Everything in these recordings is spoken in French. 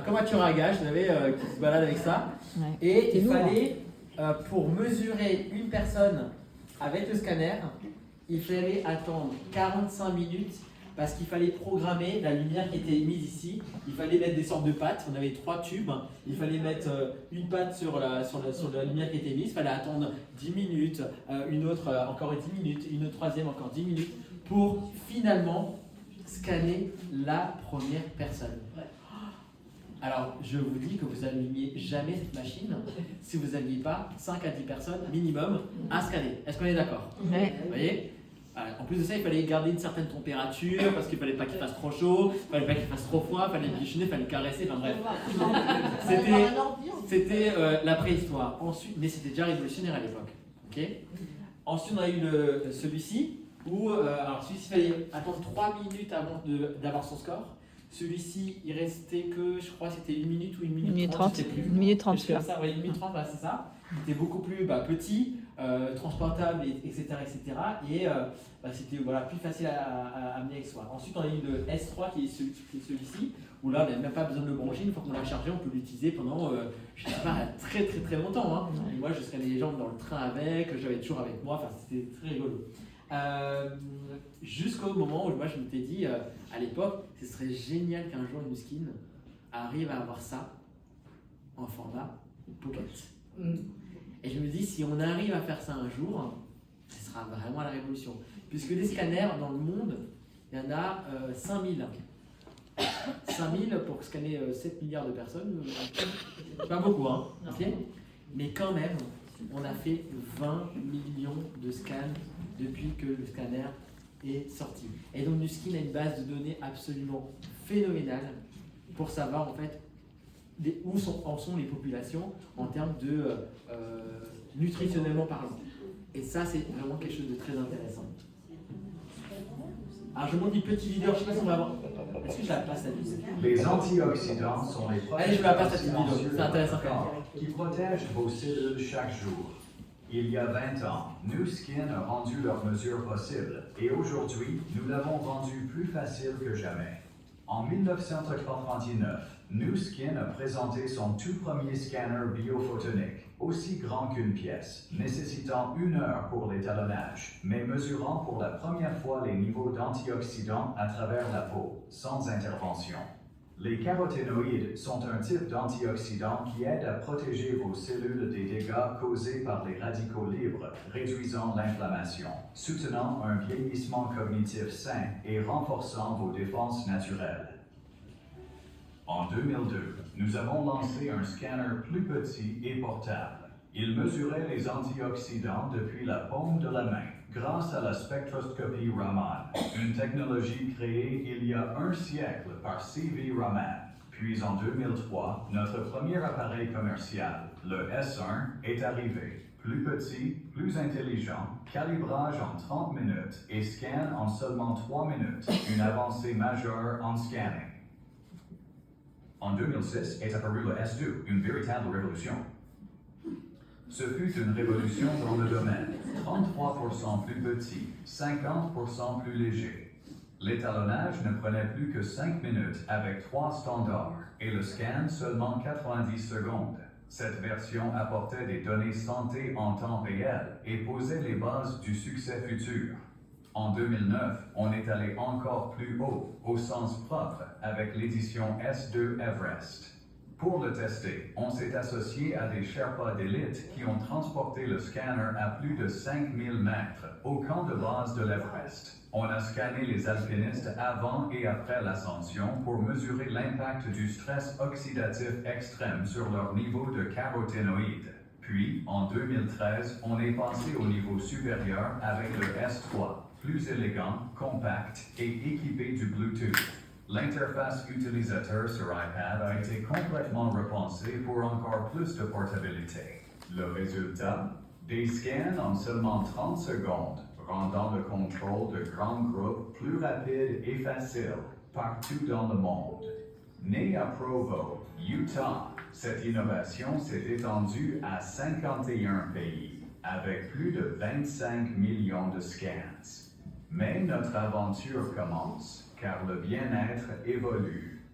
comme un tueur à gages, vous savez, qui se balade avec ça. Ouais. Et il lourd. fallait, pour mesurer une personne avec le scanner, il fallait attendre 45 minutes parce qu'il fallait programmer la lumière qui était émise ici. Il fallait mettre des sortes de pattes. On avait 3 tubes. Il fallait mettre une patte sur la lumière qui était émise. Il fallait attendre 10 minutes, une autre encore 10 minutes, une autre troisième encore 10 minutes pour finalement scanner la première personne. Alors, je vous dis que vous n'allumiez jamais cette machine si vous n'aviez pas 5 à 10 personnes minimum à scanner. Est-ce qu'on est d'accord? Ouais. Vous voyez? En plus de ça, il fallait garder une certaine température parce qu'il ne fallait pas qu'il fasse trop chaud, il ne fallait pas qu'il fasse trop froid, il fallait le bichonner, il fallait le caresser, enfin bref. C'était la préhistoire. Ensuite, mais c'était déjà révolutionnaire à l'époque. Okay. Ensuite, on a eu celui-ci où alors celui-ci, il fallait attendre 3 minutes avant d'avoir son score. Celui-ci, il restait que, je crois, c'était 1 minute ou 1 minute 30. 1 minute 30, ça, ouais, 1 minute 30, voilà, c'est ça. Il était beaucoup plus petit, transportable, etc. Et c'était plus facile à amener avec soi. Ensuite, on a eu le S3 qui est celui-ci, où là, on n'a même pas besoin de le brancher. Une fois qu'on l'a chargé, on peut l'utiliser pendant, je ne sais pas, très très très longtemps. Hein. Et moi, je serais les gens dans le train avec, j'avais toujours avec moi, enfin, c'était très rigolo. Jusqu'au moment où moi je m'étais dit à l'époque, ce serait génial qu'un jour Nuskin arrive à avoir ça en format pocket. Et je me dis, si on arrive à faire ça un jour, ce sera vraiment la révolution. Puisque les scanners dans le monde, il y en a 5000. 5000 pour scanner 7 milliards de personnes, pas beaucoup, hein, okay. Mais quand même, on a fait 20 millions de scans depuis que le scanner est sorti. Et donc Nuskin a une base de données absolument phénoménale pour savoir en fait où en sont les populations en termes de nutritionnellement parlant. Et ça, c'est vraiment quelque chose de très intéressant. Alors je montre une petite vidéo, je ne sais pas si on va voir. Est-ce que je la passe cette vidéo? Les antioxydants sont les Allez, je vous la passe cette vidéo, c'est intéressant quand même. Qui protègent vos cellules chaque jour. Il y a 20 ans, Nuskin a rendu leurs mesures possibles et aujourd'hui, nous l'avons rendu plus facile que jamais. En 1999, Nuskin a présenté son tout premier scanner biophotonique, aussi grand qu'une pièce, nécessitant 1 heure pour l'étalonnage, mais mesurant pour la première fois les niveaux d'antioxydants à travers la peau, sans intervention. Les caroténoïdes sont un type d'antioxydant qui aide à protéger vos cellules des dégâts causés par les radicaux libres, réduisant l'inflammation, soutenant un vieillissement cognitif sain et renforçant vos défenses naturelles. En 2002, nous avons lancé un scanner plus petit et portable. Il mesurait les antioxydants depuis la paume de la main, grâce à la spectroscopie Raman, une technologie créée il y a 1 siècle par C.V. Raman. Puis en 2003, notre premier appareil commercial, le S1, est arrivé. Plus petit, plus intelligent, calibrage en 30 minutes et scan en seulement 3 minutes, une avancée majeure en scanning. En 2006 est apparu le S2, une véritable révolution. Ce fut une révolution dans le domaine, 33% plus petit, 50% plus léger. L'étalonnage ne prenait plus que 5 minutes avec 3 standards et le scan seulement 90 secondes. Cette version apportait des données santé en temps réel et posait les bases du succès futur. En 2009, on est allé encore plus haut, au sens propre, avec l'édition S2 Everest. Pour le tester, on s'est associé à des Sherpas d'élite qui ont transporté le scanner à plus de 5000 mètres au camp de base de l'Everest. On a scanné les alpinistes avant et après l'ascension pour mesurer l'impact du stress oxydatif extrême sur leur niveau de caroténoïdes. Puis, en 2013, on est passé au niveau supérieur avec le S3, plus élégant, compact et équipé du Bluetooth. L'interface utilisateur sur iPad a été complètement repensée pour encore plus de portabilité. Le résultat? Des scans en seulement 30 secondes, rendant le contrôle de grands groupes plus rapide et facile partout dans le monde. Né à Provo, Utah, cette innovation s'est étendue à 51 pays, avec plus de 25 millions de scans. Mais notre aventure commence, car le bien-être évolue.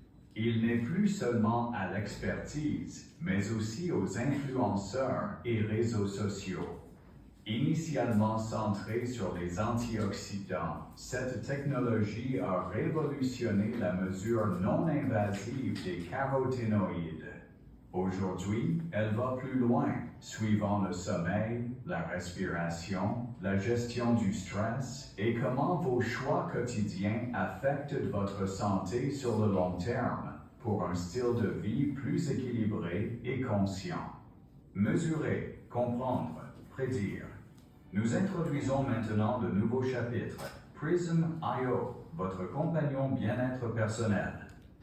Il n'est plus seulement à l'expertise, mais aussi aux influenceurs et réseaux sociaux. Initialement centrée sur les antioxydants, cette technologie a révolutionné la mesure non invasive des caroténoïdes. Aujourd'hui, elle va plus loin, suivant le sommeil, la respiration, la gestion du stress et comment vos choix quotidiens affectent votre santé sur le long terme pour un style de vie plus équilibré et conscient. Mesurer, comprendre, prédire. Nous introduisons maintenant de nouveaux chapitres. Prism.io, votre compagnon bien-être personnel.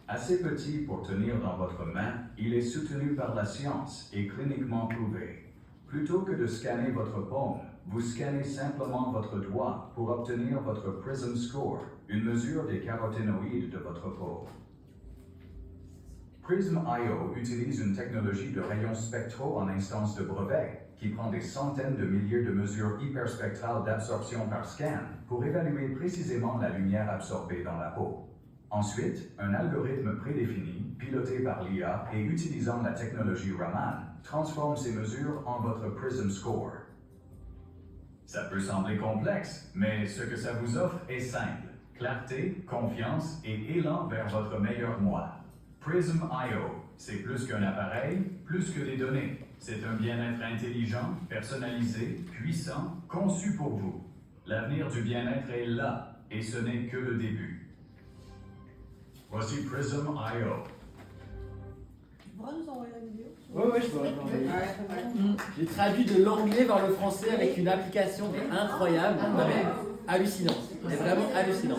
Assez petit pour tenir dans votre main, il est soutenu par la science et cliniquement prouvé. Plutôt que de scanner votre paume, vous scannez simplement votre doigt pour obtenir votre Prism Score, une mesure des caroténoïdes de votre peau. Prism.io utilise une technologie de rayons spectraux en instance de brevet qui prend des centaines de milliers de mesures hyperspectrales d'absorption par scan pour évaluer précisément la lumière absorbée dans la peau. Ensuite, un algorithme prédéfini, piloté par l'IA et utilisant la technologie Raman, transforme ces mesures en votre Prism Score. Ça peut sembler complexe, mais ce que ça vous offre est simple. Clarté, confiance et élan vers votre meilleur moi. Prism.io, c'est plus qu'un appareil, plus que des données. C'est un bien-être intelligent, personnalisé, puissant, conçu pour vous. L'avenir du bien-être est là, et ce n'est que le début. Voici Prism.io. Tu pourras nous envoyer la vidéo? Oui, je pourrais l'envoyer. J'ai traduit de l'anglais vers le français avec une application incroyable. Non, mais hallucinant. C'est vraiment hallucinant.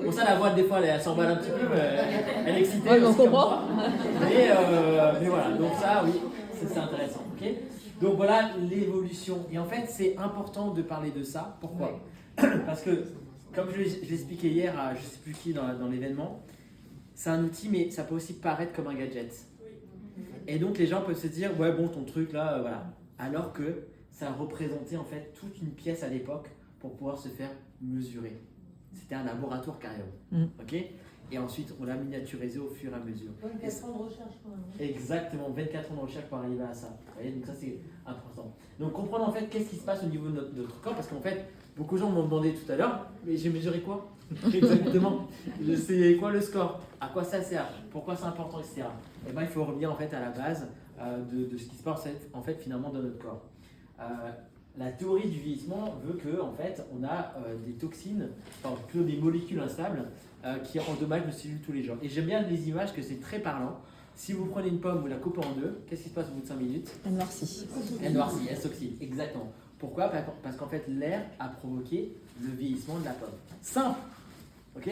Pour ça, la voix, des fois, elle s'emballe un petit peu, mais elle est excitée. Ouais, on aussi comme comprend. moi. Mais voilà, donc ça, oui, c'est intéressant. Okay, donc voilà l'évolution. Et en fait, c'est important de parler de ça. Pourquoi? Parce que, comme je l'expliquais hier à je ne sais plus qui dans l'événement, c'est un outil, mais ça peut aussi paraître comme un gadget. Et donc les gens peuvent se dire, ouais bon, ton truc là, voilà. Alors que ça représentait en fait toute une pièce à l'époque pour pouvoir se faire mesurer. C'était un laboratoire carrément. Ok. Et ensuite, on l'a miniaturisé au fur et à mesure. 24 ans de recherche quand même. Exactement, 24 ans de recherche pour arriver à ça. Vous voyez, donc ça c'est important. Donc comprendre en fait qu'est-ce qui se passe au niveau de notre corps, parce qu'en fait, beaucoup de gens m'ont demandé tout à l'heure, mais j'ai mesuré quoi? Exactement. C'est quoi le score? À quoi ça sert? Pourquoi c'est important, etc. Et ben il faut revenir en fait à la base de ce qui se passe en fait finalement dans notre corps. La théorie du vieillissement veut que en fait on a des toxines, enfin plutôt des molécules instables qui endommagent nos cellules tous les jours. Et j'aime bien les images que c'est très parlant. Si vous prenez une pomme, vous la coupez en deux, qu'est-ce qui se passe au bout de 5 minutes? Elle noircit. Elle noircit, elle s'oxyde, exactement. Pourquoi? Parce qu'en fait l'air a provoqué le vieillissement de la pomme. Simple, ok?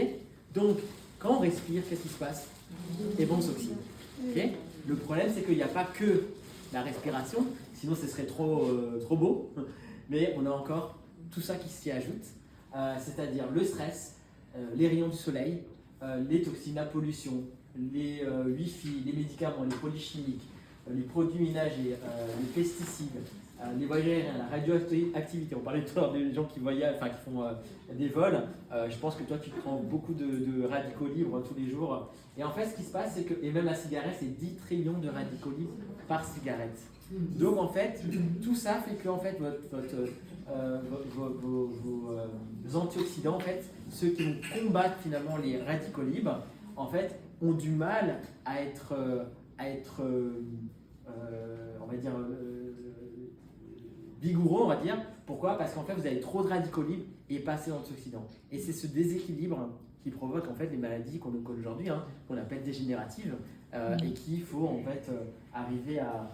Donc quand on respire, qu'est-ce qui se passe? Et bon, on s'oxyde. Okay, le problème c'est qu'il n'y a pas que la respiration, sinon ce serait trop beau, mais on a encore tout ça qui s'y ajoute, c'est-à-dire le stress, les rayons du soleil, les toxines, la pollution, les Wi-Fi, les médicaments, les produits chimiques, les produits ménagers, les pesticides, les voyages aériens, la radioactivité. On parlait tout à l'heure des gens qui voyagent, enfin qui font des vols. Je pense que toi tu prends beaucoup de radicaux libres tous les jours. Et en fait, ce qui se passe, c'est que, et même la cigarette, c'est 10 trillions de radicaux libres par cigarette. Donc en fait, tout ça fait que en fait, vos antioxydants, en fait, ceux qui vont combattre finalement les radicaux libres, en fait, ont du mal à être on va dire, vigoureux, on va dire. Pourquoi? Parce qu'en fait, vous avez trop de radicaux libres et pas assez d'antioxydants. Et c'est ce déséquilibre qui provoque en fait les maladies qu'on connaît aujourd'hui, hein, qu'on appelle dégénératives, et qu'il faut en fait arriver à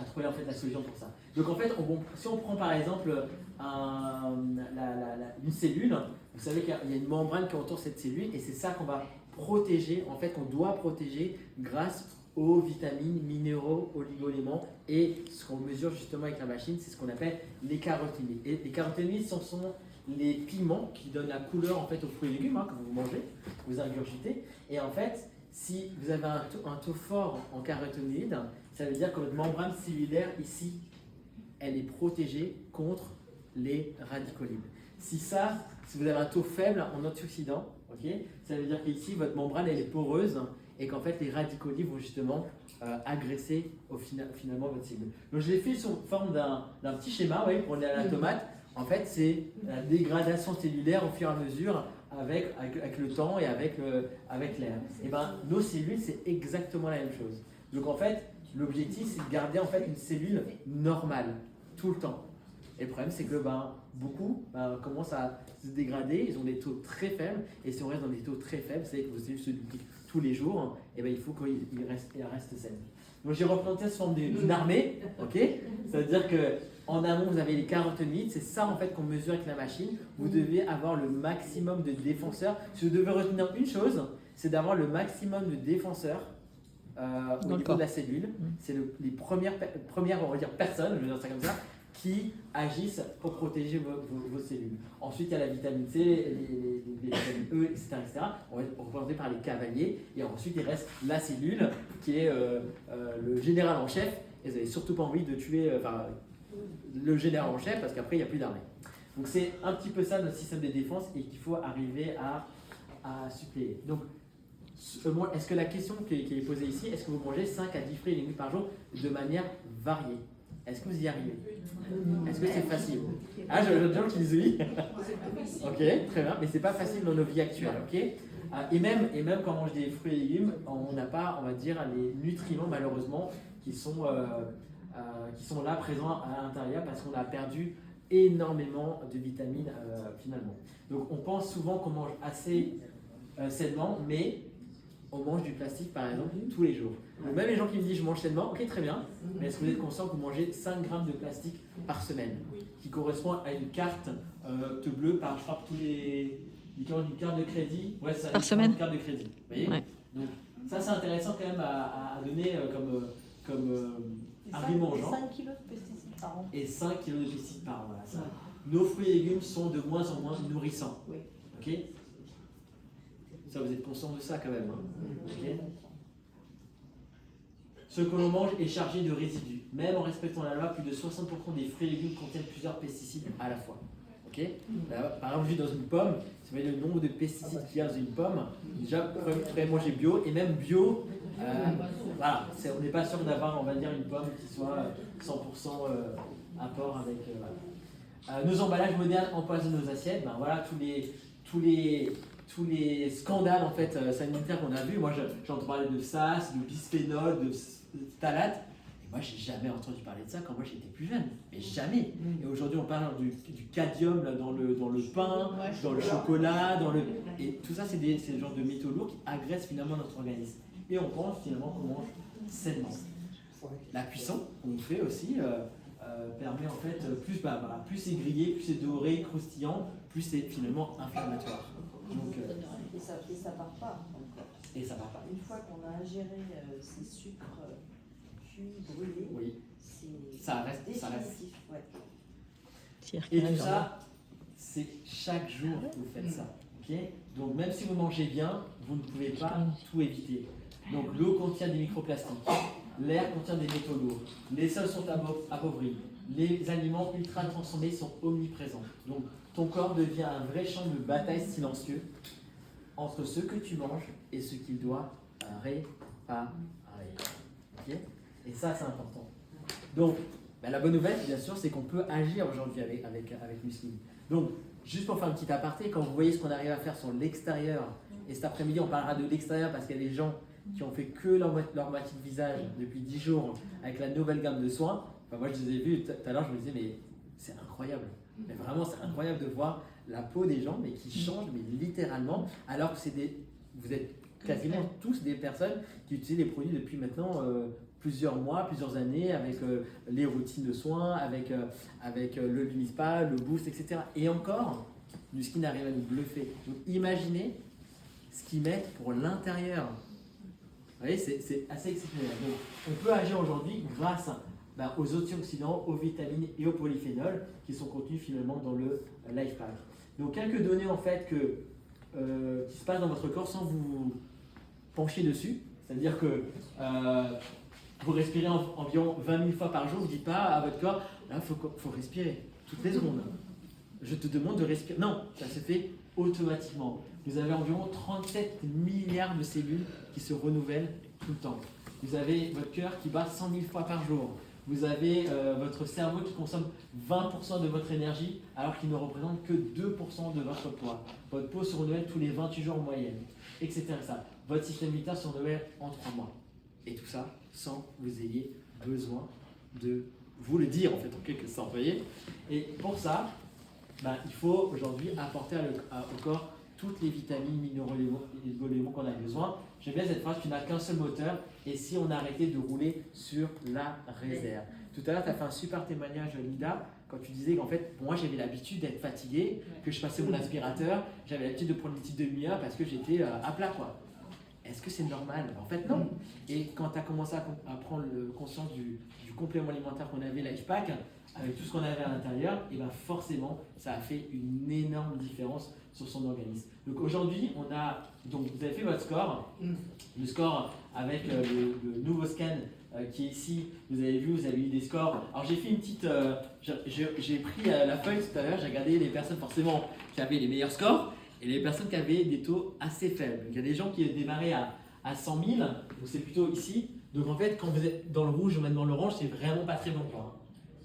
trouver en fait la solution pour ça. Donc en fait, si on prend par exemple une cellule, vous savez qu'il y a une membrane qui entoure cette cellule, et c'est ça qu'on va protéger, en fait, qu'on doit protéger grâce aux vitamines, minéraux, oligo-éléments, et ce qu'on mesure justement avec la machine, c'est ce qu'on appelle les caroténoïdes. Et les caroténoïdes, ce sont les piments qui donnent la couleur en fait aux fruits et légumes, hein, que vous mangez, vous ingurgitez. Et en fait, si vous avez un taux fort en caroténoïdes, ça veut dire que votre membrane cellulaire ici, elle est protégée contre les radicaux libres. Si vous avez un taux faible en antioxydants, ok? Ça veut dire qu'ici, votre membrane, elle est poreuse et qu'en fait, les radicaux libres vont justement agresser finalement votre cellule. Donc, je l'ai fait sous forme d'un petit schéma, oui, pour aller à la tomate. En fait, c'est la dégradation cellulaire au fur et à mesure avec le temps et avec l'air. Et ben, nos cellules, c'est exactement la même chose. Donc, en fait, l'objectif, c'est de garder en fait une cellule normale tout le temps. Et le problème, c'est que beaucoup commencent à se dégrader, ils ont des taux très faibles, et si on reste dans des taux très faibles, c'est que vos cellules se dupliquent tous les jours, et il faut qu'elles restent saines. Donc j'ai représenté sous forme d'une armée, ok? Ça veut dire qu'en amont, vous avez les caroténides, c'est ça en fait qu'on mesure avec la machine. Vous devez avoir le maximum de défenseurs. Si vous devez retenir une chose, c'est d'avoir le maximum de défenseurs au niveau de la cellule. C'est les premières on va dire, personnes, je vais dire ça comme ça, qui agissent pour protéger vos cellules. Ensuite, il y a la vitamine C, les vitamines E, etc., etc. On va être représenté par les cavaliers. Et ensuite, il reste la cellule, qui est le général en chef. Et vous n'avez surtout pas envie de tuer le général en chef, parce qu'après, il n'y a plus d'armée. Donc, c'est un petit peu ça notre système de défense et qu'il faut arriver à suppléer. Donc, est-ce que la question qui est posée ici, est-ce que vous mangez 5 à 10 fruits et légumes par jour de manière variée? Est-ce que vous y arrivez? Est-ce que c'est facile? Ah, j'ai des gens qui disent oui. Ok, très bien, mais c'est pas facile dans nos vies actuelles, ok? Et même quand on mange des fruits et légumes, on n'a pas, on va dire, les nutriments malheureusement qui sont là présents à l'intérieur parce qu'on a perdu énormément de vitamines finalement. Donc on pense souvent qu'on mange assez sainement, mais on mange du plastique par exemple tous les jours. Donc, même les gens qui me disent je mange sainement, ok très bien, mais est-ce que vous êtes conscient que vous mangez 5 grammes de plastique par semaine, qui correspond à une carte bleue par, je crois, tous les... une carte de crédit, ouais, ça, par semaine. Une carte de crédit. Vous voyez, ouais. Donc ça c'est intéressant quand même à donner comme argument aux gens. 5 kilos de pesticides par an. Et 5 kilos de pesticides par an, voilà, ça. Nos fruits et légumes sont de moins en moins nourrissants. Oui. Ok? Ça, vous êtes conscient de ça quand même. Hein? Okay. Ce que l'on mange est chargé de résidus. Même en respectant la loi, plus de 60% des fruits et légumes contiennent plusieurs pesticides à la fois. Okay. Par exemple, dans une pomme, si vous voyez le nombre de pesticides qu'il y a dans une pomme, déjà, préférez manger bio, et même bio, voilà, on n'est pas sûr d'avoir, on va dire, une pomme qui soit 100% apport avec... nos emballages modernes empoisonnent nos assiettes. Ben, voilà, tous les scandales en fait, sanitaires qu'on a vus. Moi, j'entends parler de SARS, de bisphénol, de phtalates. Et moi, j'ai jamais entendu parler de ça quand moi j'étais plus jeune. Mais jamais. Et aujourd'hui, on parle du cadmium là, dans le pain, dans le chocolat, et tout ça, c'est des genres de métaux lourds qui agressent finalement notre organisme. Et on pense finalement qu'on mange sainement. La cuisson, qu'on fait aussi, permet en fait, plus c'est grillé, plus c'est doré, croustillant, plus c'est finalement inflammatoire. Donc, et ça part pas encore. Et ça part pas. Une fois qu'on a ingéré ces sucres cuits, brûlés, oui. Ça reste. définitif. Ouais. Et tout ça, c'est chaque jour que vous faites ça. Okay. Donc même si vous mangez bien, vous ne pouvez pas tout éviter. Donc l'eau contient des microplastiques, l'air contient des métaux lourds, les sols sont appauvris, les aliments ultra transformés sont omniprésents. Donc ton corps devient un vrai champ de bataille silencieux entre ce que tu manges et ce qu'il doit réparer. Okay. Et ça, c'est important. Donc, la bonne nouvelle, bien sûr, c'est qu'on peut agir aujourd'hui avec Muslim. Donc, juste pour faire un petit aparté, quand vous voyez ce qu'on arrive à faire sur l'extérieur, et cet après-midi, on parlera de l'extérieur parce qu'il y a des gens qui ont fait que leur moitié de visage depuis 10 jours avec la nouvelle gamme de soins. Enfin, moi, je les ai vus tout à l'heure, je me disais, mais c'est incroyable. Mais vraiment, c'est incroyable de voir la peau des gens, mais qui change, mais littéralement, alors que vous êtes quasiment tous des personnes qui utilisent les produits depuis maintenant plusieurs mois, plusieurs années, avec les routines de soins, avec le Lumispa, le Boost, etc. Et encore, Nuskin arrive à nous bluffer. Donc imaginez ce qu'ils mettent pour l'intérieur. Vous voyez, c'est assez exceptionnel. Donc, on peut agir aujourd'hui grâce aux antioxydants, aux vitamines et aux polyphénols qui sont contenus finalement dans le Life Pack. Donc quelques données en fait qui se passent dans votre corps sans vous pencher dessus. C'est-à-dire que vous respirez environ 20 000 fois par jour, vous ne dites pas à votre corps, là, faut respirer toutes les secondes. Je te demande de respirer. Non, ça se fait automatiquement. vous avez environ 37 milliards de cellules qui se renouvellent tout le temps. Vous avez votre cœur qui bat 100 000 fois par jour. Vous avez votre cerveau qui consomme 20% de votre énergie alors qu'il ne représente que 2% de votre poids. Votre peau se renouvelle tous les 28 jours en moyenne, etc. Votre système immunitaire se renouvelle en 3 mois. Et tout ça sans que vous ayez besoin de vous le dire en fait en quelque sorte. Voyez. Et pour ça, il faut aujourd'hui apporter au corps toutes les vitamines, minéraux et éléments qu'on a besoin. J'aime bien cette phrase, tu n'as qu'un seul moteur, et si on arrêtait de rouler sur la réserve. Tout à l'heure, tu as fait un super témoignage, Linda, quand tu disais qu'en fait, moi j'avais l'habitude d'être fatigué, que je passais mon aspirateur, j'avais l'habitude de prendre une petite demi-heure parce que j'étais à plat, quoi. Est-ce que c'est normal? En fait, non. Et quand tu as commencé à prendre conscience du complément alimentaire qu'on avait, LifePack, avec tout ce qu'on avait à l'intérieur, et bien forcément, ça a fait une énorme différence sur son organisme. Donc aujourd'hui, vous avez fait votre score, le score avec le nouveau scan qui est ici. Vous avez vu, vous avez eu des scores. Alors j'ai fait une petite, j'ai pris la feuille tout à l'heure, j'ai regardé les personnes forcément qui avaient les meilleurs scores et les personnes qui avaient des taux assez faibles. Il y a des gens qui démarraient à 100 000, donc c'est plutôt ici. Donc en fait, quand vous êtes dans le rouge ou même dans l'orange, c'est vraiment pas très bon point.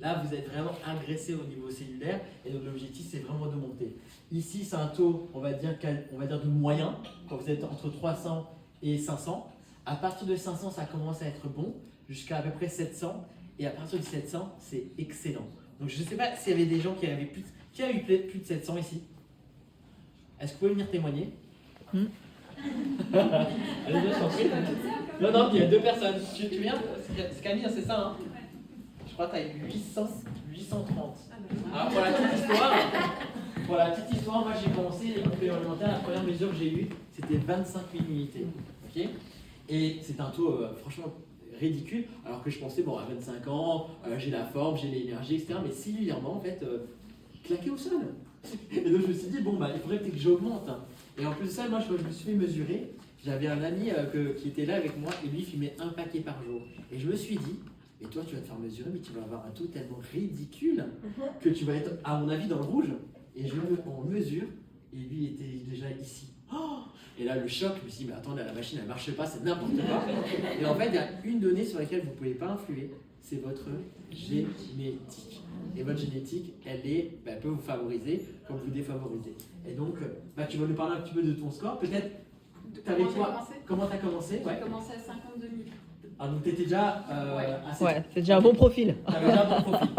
Là, vous êtes vraiment agressé au niveau cellulaire et donc l'objectif, c'est vraiment de monter. Ici, c'est un taux, on va dire de moyen, quand vous êtes entre 300 et 500. À partir de 500, ça commence à être bon, jusqu'à peu près 700. Et à partir de 700, c'est excellent. Donc, je ne sais pas s'il y avait des gens qui avaient qui a eu plus de 700 ici. Est-ce que vous pouvez venir témoigner? Allez, je t'en prie. Non, il y a 2 personnes. Tu viens? C'est Camille, c'est ça, hein? Je crois que tu as eu 830. Alors, pour la petite histoire, moi j'ai commencé les compléments alimentaires, la première mesure que j'ai eue, c'était 25 000 unités. Okay, et c'est un taux franchement ridicule, alors que je pensais, bon, à 25 ans, j'ai la forme, j'ai l'énergie, etc. Mais cellulairement, en fait, claqué au sol. Et donc je me suis dit, bon, il faudrait peut-être que j'augmente. Et en plus de ça, moi je me suis fait mesurer. J'avais un ami qui était là avec moi et lui fumait un paquet par jour. Et je me suis dit, et toi, tu vas te faire mesurer, mais tu vas avoir un taux tellement ridicule que tu vas être, à mon avis, dans le rouge. Et on mesure, et lui était déjà ici. Oh, et là, le choc, je me suis dit, mais attendez, la machine, elle ne marche pas, c'est n'importe quoi. Et en fait, il y a une donnée sur laquelle vous ne pouvez pas influer, c'est votre génétique. Et votre génétique, elle peut vous favoriser comme vous défavoriser. Et donc, tu vas nous parler un petit peu de ton score. Peut-être, comment tu as commencé? J'ai commencé à 52 000. Ah, donc tu étais déjà assez... Ouais, c'est déjà un bon profil. T'avais déjà un bon profil.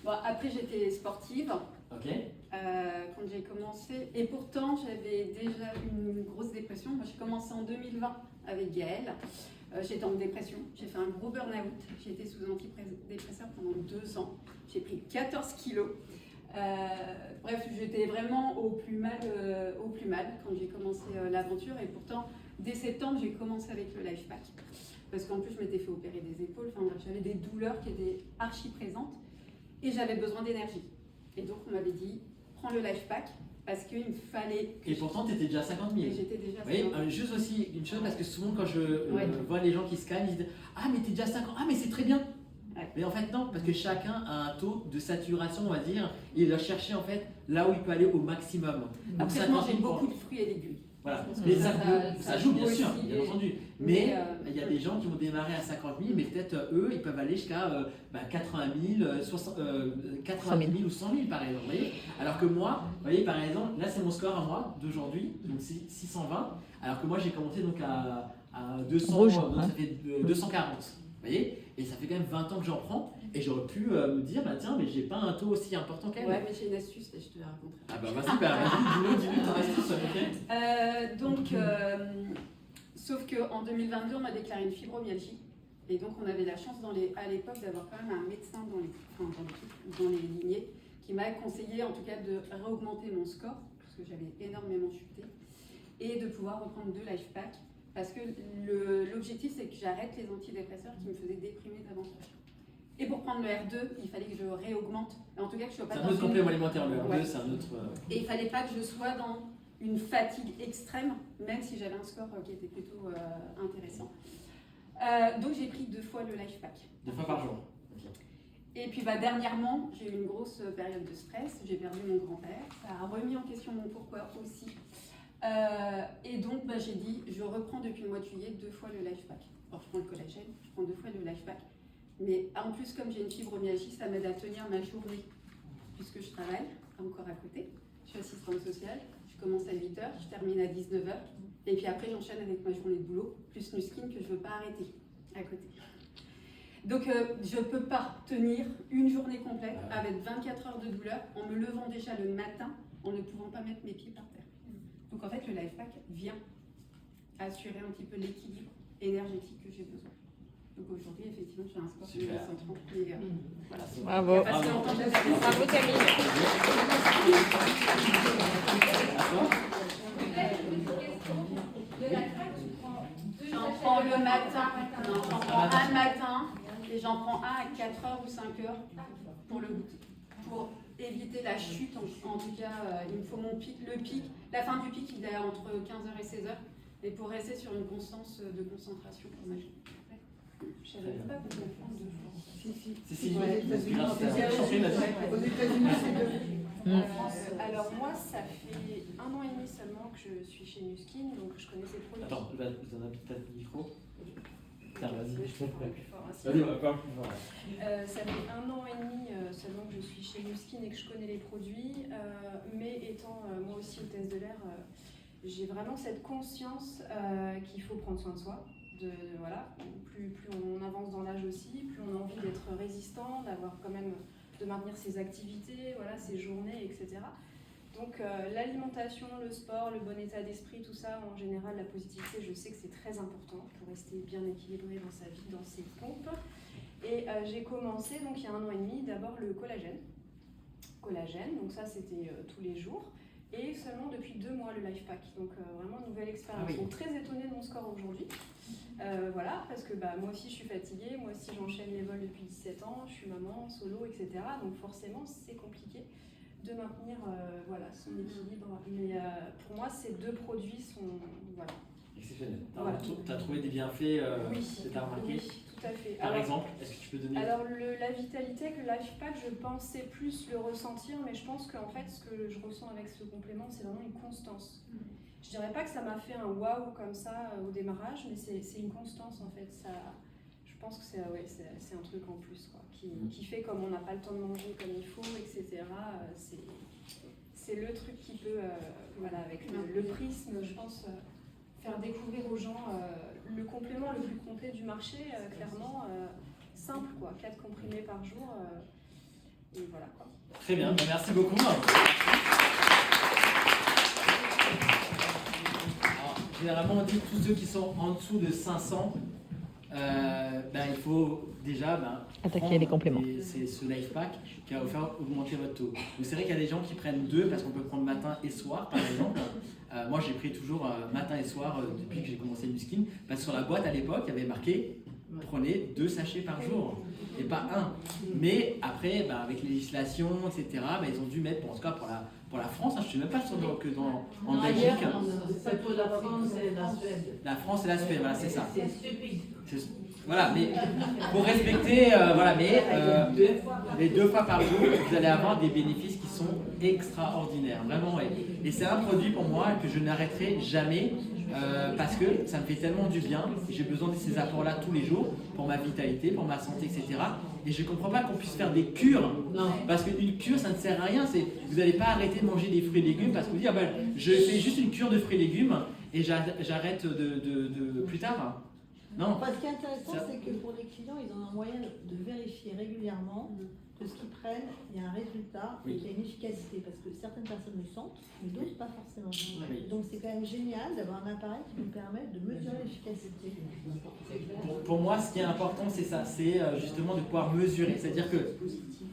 Bon, après, j'étais sportive Ok. quand j'ai commencé. Et pourtant, j'avais déjà une grosse dépression. Moi, j'ai commencé en 2020 avec Gaëlle. J'étais en dépression. J'ai fait un gros burn-out. J'ai été sous antidépresseur pendant 2 ans. J'ai pris 14 kilos. Bref, j'étais vraiment au plus mal quand j'ai commencé l'aventure. Et pourtant, dès septembre, j'ai commencé avec le LifePack. Parce qu'en plus, je m'étais fait opérer des épaules. Enfin, j'avais des douleurs qui étaient archi présentes. Et j'avais besoin d'énergie. Et donc, on m'avait dit, prends le LifePack. Parce qu'il me fallait... Et pourtant, tu étais déjà à 50 000. Et j'étais déjà à 50 000. 000. Oui, juste aussi une chose, parce que souvent, quand je vois les gens qui scannent, ils disent « Ah, mais t'es déjà à 50 000. Ah, mais c'est très bien !» Mais en fait, non, parce que chacun a un taux de saturation, on va dire, et il va chercher en fait là où il peut aller au maximum. Après, je mangeais beaucoup de fruits et légumes. Voilà, mais ça joue bien sûr, aussi, bien entendu. Mais il y a des gens qui vont démarrer à 50 000, mais peut-être eux, ils peuvent aller jusqu'à 80 000, 80 000 ou 100 000 par exemple. Vous voyez, alors que moi, vous voyez, par exemple, là c'est mon score à moi d'aujourd'hui, donc c'est 620, alors que moi j'ai commencé donc à 200, Rouge, donc ça fait 240. Vous voyez, et ça fait quand même 20 ans que j'en prends, et j'aurais pu me dire, tiens, mais j'ai pas un taux aussi important qu'elle. Ouais, mais j'ai une astuce, et je te la raconterai. Ah vas-y, dis-nous ton astuce, ok. Sauf qu'en 2022, on m'a déclaré une fibromyalgie, et donc on avait la chance à l'époque d'avoir quand même un médecin dans les lignées, qui m'a conseillé en tout cas de réaugmenter mon score, parce que j'avais énormément chuté, et de pouvoir reprendre 2 LifePack. Parce que l'objectif, c'est que j'arrête les antidépresseurs qui me faisaient déprimer davantage. Et pour prendre le R2, il fallait que je réaugmente. En tout cas, que je sois pas dans un autre complément alimentaire, le R2, c'est un autre... Et il fallait pas que je sois dans une fatigue extrême, même si j'avais un score qui était plutôt intéressant. Donc j'ai pris 2 fois le LifePack. 2 fois par jour. Et puis dernièrement, j'ai eu une grosse période de stress. J'ai perdu mon grand-père. Ça a remis en question mon pourquoi aussi. Et donc j'ai dit, je reprends depuis le mois de juillet 2 fois le life pack. Alors je prends le collagène, je prends 2 fois le life pack. Mais en plus, comme j'ai une fibromyalgie, ça m'aide à tenir ma journée, puisque je travaille encore à côté. Je suis assistante sociale, je commence à 8h, je termine à 19h. Et puis après, j'enchaîne avec ma journée de boulot, plus Nuskin que je ne veux pas arrêter à côté. Donc je ne peux pas tenir une journée complète avec 24 heures de douleur en me levant déjà le matin, en ne pouvant pas mettre mes pieds par terre. Donc en fait, le life pack vient assurer un petit peu l'équilibre énergétique que j'ai besoin. Donc aujourd'hui, effectivement, j'ai un sport de 130. Mais voilà. Bravo. Bravo Camille. J'en prends le matin, non, j'en prends un le matin et j'en prends un à 4h ou 5h pour éviter la chute. En tout cas, il me faut mon pic, le pic. La fin du pic, il est entre 15h et 16h. Et pour rester sur une constance de concentration pour ma journée. Je ne savais pas que je prendre 2 fois. Si. Aux États-Unis, c'est 2. En France, alors moi, ça fait 1 an et demi seulement que je suis chez Nuskin, donc je connais ces produits. Attends, vous en avez peut-être le micro. Vas-y, je peux parler plus fort. Vas-y, on va parler plus fort. Ça fait 1 an et demi seulement que je suis chez Nuskin et que je connais les produits, mais étant moi aussi hôtesse de l'air, j'ai vraiment cette conscience qu'il faut prendre soin de soi. Voilà, plus on avance dans l'âge aussi, plus on a envie d'être résistant, d'avoir quand même, de maintenir ses activités, voilà, ses journées, etc. Donc l'alimentation, le sport, le bon état d'esprit, tout ça, en général, la positivité, je sais que c'est très important pour rester bien équilibré dans sa vie, dans ses pompes. Et j'ai commencé, donc il y a 1 an et demi, d'abord le collagène. Donc ça c'était tous les jours. Et seulement depuis 2 mois le life pack, donc vraiment nouvelle expérience. Ah oui. Donc très étonnée de mon score aujourd'hui, voilà, parce que moi aussi je suis fatiguée, moi aussi j'enchaîne les vols depuis 17 ans, je suis maman, solo, etc. Donc forcément c'est compliqué de maintenir voilà, son équilibre. Mais pour moi ces 2 produits sont voilà. Exceptionnel. Voilà. Tu as trouvé des bienfaits Oui, que tu as remarqué. oui, tout à fait. Par exemple, est-ce que tu peux donner... Alors la vitalité avec le life pack, je pensais plus le ressentir, mais je pense qu'en fait ce que je ressens avec ce complément, c'est vraiment une constance. Je dirais pas que ça m'a fait un waouh comme ça au démarrage, mais c'est une constance en fait. Ça, je pense que c'est un truc en plus quoi, qui fait comme on n'a pas le temps de manger comme il faut, etc. C'est le truc qui peut, voilà, avec le prisme, je pense, faire découvrir aux gens le complément le plus complet du marché, clairement simple quoi, 4 comprimés par jour, et voilà quoi. Très bien, merci beaucoup. Alors, généralement, on dit que tous ceux qui sont en dessous de 500, il faut déjà attaquer les compléments. C'est ce life pack qui va vous faire augmenter votre taux. Donc c'est vrai qu'il y a des gens qui prennent 2 parce qu'on peut prendre matin et soir par exemple. Moi j'ai pris toujours matin et soir depuis que j'ai commencé le Nuskin, parce que sur la boîte à l'époque il y avait marqué prenez 2 sachets par jour et pas 1. Mais après avec les législations etc. Ils ont dû mettre, en tout cas pour la France, je ne sais même pas que en Belgique. C'est pour la France et la Suède. La France et la Suède, voilà, c'est ça. C'est stupide. Voilà, mais pour respecter, les 2 fois par jour, vous allez avoir des bénéfices qui sont extraordinaires, vraiment. Et c'est un produit pour moi que je n'arrêterai jamais parce que ça me fait tellement du bien. J'ai besoin de ces apports-là tous les jours pour ma vitalité, pour ma santé, etc. Et je ne comprends pas qu'on puisse faire des cures. Non. Parce qu'une cure, ça ne sert à rien. Vous n'allez pas arrêter de manger des fruits et légumes parce que vous dites, je fais juste une cure de fruits et légumes et j'arrête de plus tard. Non. Enfin, ce qui est intéressant, c'est que pour les clients, ils ont un moyen de vérifier régulièrement que ce qu'ils prennent, il y a un résultat et qu'il y a une efficacité. Parce que certaines personnes le sentent, mais d'autres pas forcément. Oui. Donc c'est quand même génial d'avoir un appareil qui nous permet de mesurer l'efficacité. Pour moi, ce qui est important, c'est ça, c'est justement de pouvoir mesurer. C'est-à-dire que,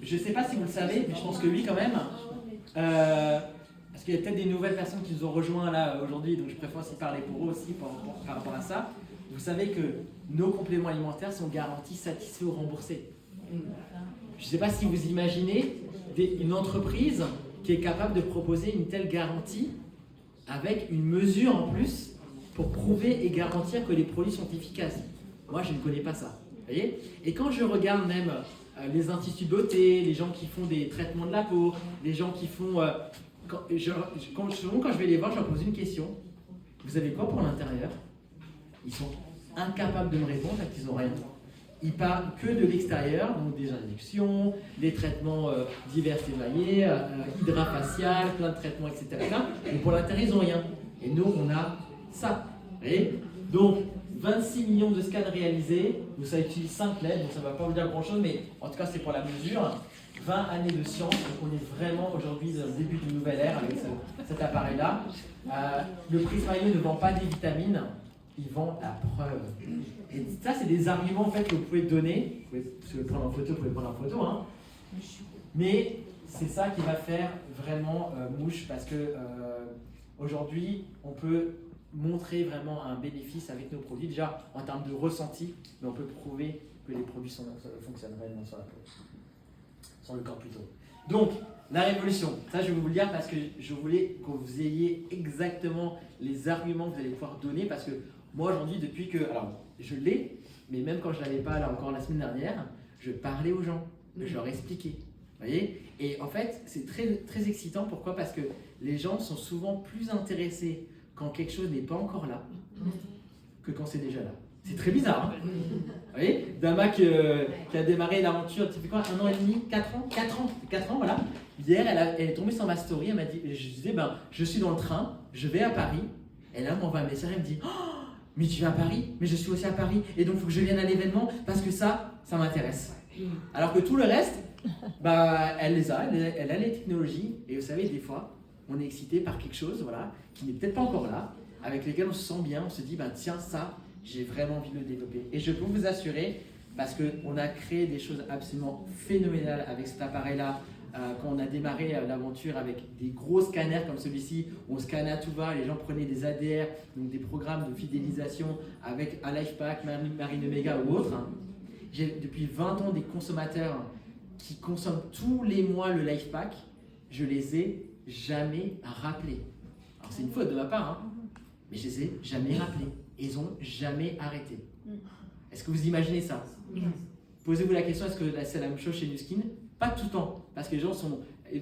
je ne sais pas si vous le savez, mais je pense que oui quand même. Parce qu'il y a peut-être des nouvelles personnes qui nous ont rejoints là aujourd'hui, donc je préfère aussi parler pour eux aussi par rapport à ça. Vous savez que nos compléments alimentaires sont garantis, satisfaits ou remboursés. Je ne sais pas si vous imaginez une entreprise qui est capable de proposer une telle garantie avec une mesure en plus pour prouver et garantir que les produits sont efficaces. Moi, je ne connais pas ça. Vous voyez ? Et quand je regarde même les instituts de beauté, les gens qui font des traitements de la peau, les gens qui font souvent quand je vais les voir, je leur pose une question. Vous avez quoi pour l'intérieur? Ils sont incapables de me répondre parce qu'ils n'ont rien. Ils parlent que de l'extérieur, donc des injections, des traitements divers et variés, hydrafacial, plein de traitements, etc. Mais pour l'intérieur, ils n'ont rien. Et nous, on a ça. Vous voyez? Donc, 26 millions de scans réalisés. Donc, ça utilise 5 LED, donc ça ne va pas vous dire grand-chose, mais en tout cas, c'est pour la mesure. 20 années de science, donc on est vraiment aujourd'hui dans le début d'une nouvelle ère avec cet appareil-là. Le Prisma IO ne vend pas des vitamines, il vend la preuve. Et ça, c'est des arguments en fait, que vous pouvez donner. Vous pouvez prendre en photo, vous pouvez prendre en photo. Hein. Mais c'est ça qui va faire vraiment mouche parce que aujourd'hui, on peut montrer vraiment un bénéfice avec nos produits. Déjà, en termes de ressenti, mais on peut prouver que les produits fonctionnent réellement sur la peau. Sur le corps plutôt. Donc, la révolution, ça je vais vous le dire parce que je voulais que vous ayez exactement les arguments que vous allez pouvoir donner parce que moi aujourd'hui, depuis que, alors je l'ai, mais même quand je ne l'avais pas là encore la semaine dernière, je parlais aux gens, je leur expliquais. Vous voyez? Et en fait, c'est très, très excitant. Pourquoi? Parce que les gens sont souvent plus intéressés quand quelque chose n'est pas encore là que quand c'est déjà là. C'est très bizarre, hein? Vous voyez, Dama qui a démarré l'aventure, tu fais quoi, 1 an et demi, 4 ans 4 ans, voilà. Hier, elle est tombée sur ma story, elle m'a dit, je disais, je suis dans le train, je vais à Paris, et là, elle m'envoie un message, elle me dit, oh, mais tu vas à Paris, mais je suis aussi à Paris, et donc il faut que je vienne à l'événement, parce que ça m'intéresse. Alors que tout le reste, elle les a, elle a les technologies, et vous savez, des fois, on est excité par quelque chose, voilà, qui n'est peut-être pas encore là, avec lesquels on se sent bien, on se dit, tiens, ça, j'ai vraiment envie de le développer. Et je peux vous assurer, parce qu'on a créé des choses absolument phénoménales avec cet appareil-là, quand on a démarré l'aventure avec des gros scanners comme celui-ci, où on scannait à tout va, les gens prenaient des ADR, donc des programmes de fidélisation avec un LifePack, Marine Omega ou autre. J'ai depuis 20 ans des consommateurs qui consomment tous les mois le LifePack, je les ai jamais rappelés. Alors c'est une faute de ma part, hein, mais je les ai jamais rappelés. Ils n'ont jamais arrêté. Est-ce que vous imaginez ça? Posez-vous la question, est-ce que c'est la même chose chez Nuskin? Pas tout le temps, parce que les gens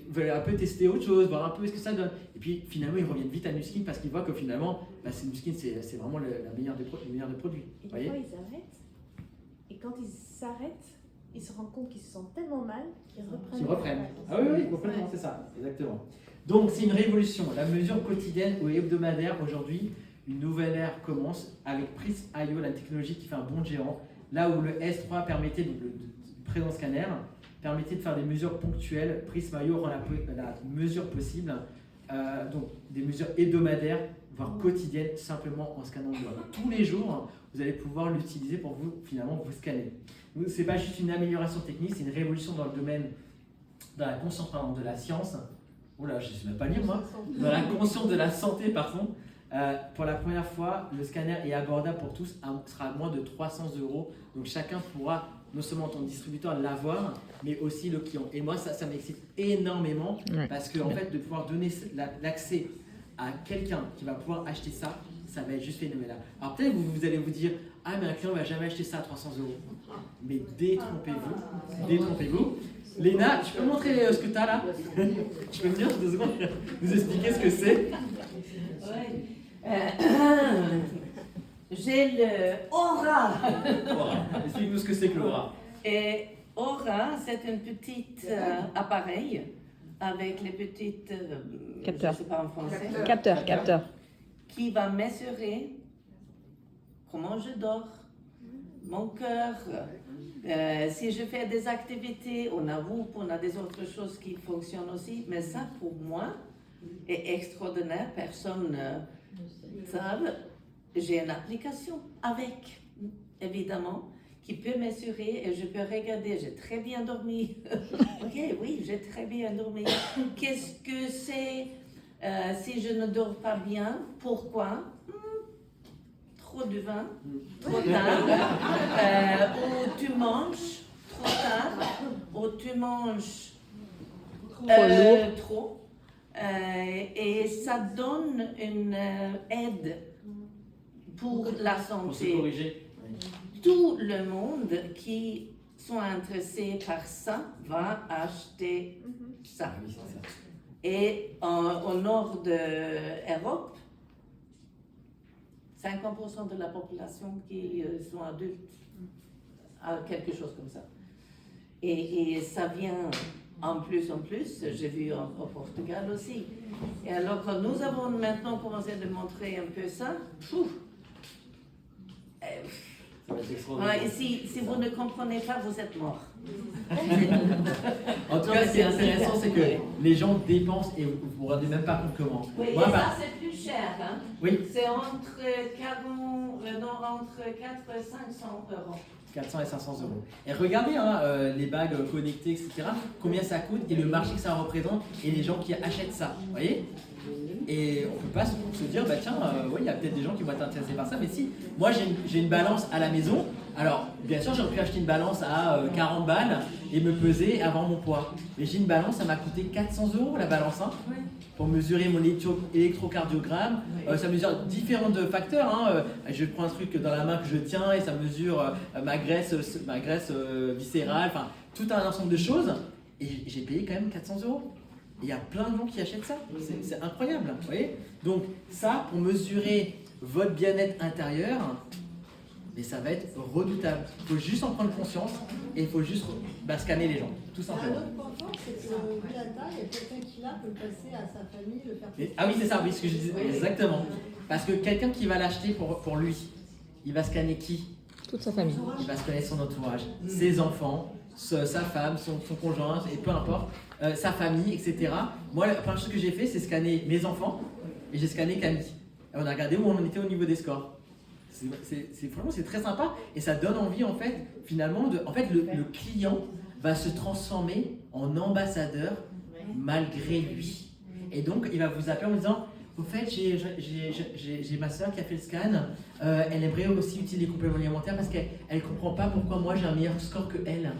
veulent un peu tester autre chose, voir un peu ce que ça donne. Et puis finalement, ils reviennent vite à Nuskin parce qu'ils voient que finalement, Nuskin, c'est vraiment le meilleur des produits. Et des fois, ils arrêtent. Et quand ils s'arrêtent, ils se rendent compte qu'ils se sentent tellement mal qu'ils reprennent. Ah oui, complètement, c'est ça, exactement. Donc c'est une révolution. La mesure quotidienne ou hebdomadaire aujourd'hui, une nouvelle ère commence avec Prisma IO, la technologie qui fait un bond de géant. Là où le S3 permettait, donc le présent scanner, permettait de faire des mesures ponctuelles, Prisma IO rend la mesure possible, donc des mesures hebdomadaires, voire quotidiennes, simplement en scannant le doigt. Tous les jours, vous allez pouvoir l'utiliser pour vous scanner. Ce n'est pas juste une amélioration technique, c'est une révolution dans le domaine de la conscience, de la science. Oh là, je ne sais même pas lire moi. Dans la conscience de la santé, pardon. Pour la première fois, le scanner est abordable pour tous, sera à moins de 300 €. Donc chacun pourra, non seulement ton distributeur, l'avoir, mais aussi le client. Et moi, ça m'excite énormément parce que en fait, de pouvoir donner l'accès à quelqu'un qui va pouvoir acheter ça, ça va être juste phénoménal. Alors peut-être vous allez vous dire, ah mais un client ne va jamais acheter ça à 300 €. Mais détrompez-vous. Léna, tu peux montrer ce que tu as là? Tu peux me dire 2 secondes, nous expliquer ce que c'est? J'ai le Aura. Explique-nous ce que c'est que l'Aura. Et Aura, c'est un petit appareil avec les petites capteurs. Je sais pas en français. Capteur. Qui va mesurer comment je dors, mon cœur. Si je fais des activités, on a des autres choses qui fonctionnent aussi, mais ça pour moi est extraordinaire. Personne ne savent. J'ai une application avec, évidemment, qui peut mesurer et je peux regarder. J'ai très bien dormi. Ok, oui, j'ai très bien dormi. Qu'est-ce que c'est si je ne dors pas bien? Pourquoi? Trop de vin, trop tard, ou tu manges trop tard, ou tu manges trop. Et ça donne une aide pour la santé. Pour se corriger. Tout le monde qui sont intéressés par ça va acheter ça. Et au nord de l'Europe, 50% de la population qui sont adultes, quelque chose comme ça. Et ça vient en plus, j'ai vu au Portugal aussi. Et alors, quand nous avons maintenant commencé à montrer un peu ça, voilà, et si vous ne comprenez pas, vous êtes mort. En tout cas, ce qui est intéressant, c'est que les gens dépensent et vous ne vous rendez même pas compte comment. Oui, Moi, et ça, c'est plus cher. Hein? Oui. C'est entre 400 et 500 euros. 400 et 500 euros. Et regardez les bagues connectées, etc. Combien ça coûte et le marché que ça représente et les gens qui achètent ça. Vous voyez? Et on ne peut pas se dire, bah tiens, ouais, il y a peut-être des gens qui vont être intéressés par ça. Mais si, moi j'ai une balance à la maison. Alors, bien sûr, j'aurais pu acheter une balance à 40 balles et me peser avant mon poids. Mais j'ai une balance, ça m'a coûté 400 euros la balance. Hein, pour mesurer mon électrocardiogramme. Ça mesure différents facteurs. Je prends un truc dans la main que je tiens et ça mesure ma graisse viscérale, enfin tout un ensemble de choses. Et j'ai payé quand même 400 euros. Et il y a plein de gens qui achètent ça. C'est incroyable. Vous voyez? Donc ça, pour mesurer votre bien-être intérieur, mais ça va être redoutable. Il faut juste en prendre conscience et il faut juste scanner les gens, tout simplement. Un autre point fort, c'est que vu la taille, il y a quelqu'un qui l'a peut le passer à sa famille, le faire passer. Ah oui, c'est ça, oui, ce que je disais, exactement. Parce que quelqu'un qui va l'acheter pour lui, il va scanner qui? Toute sa famille. Il va scanner son entourage, ses enfants, sa femme, son conjoint, et peu importe, sa famille, etc. Moi, la première chose que j'ai fait, c'est scanner mes enfants et j'ai scanné Camille. Et on a regardé où on était au niveau des scores. Franchement, c'est très sympa et ça donne envie, en fait, finalement, le client va se transformer en ambassadeur malgré lui. Et donc, il va vous appeler en disant, au fait, j'ai ma soeur qui a fait le scan, elle aimerait aussi utiliser les compléments alimentaires parce qu'elle ne comprend pas pourquoi moi j'ai un meilleur score que elle.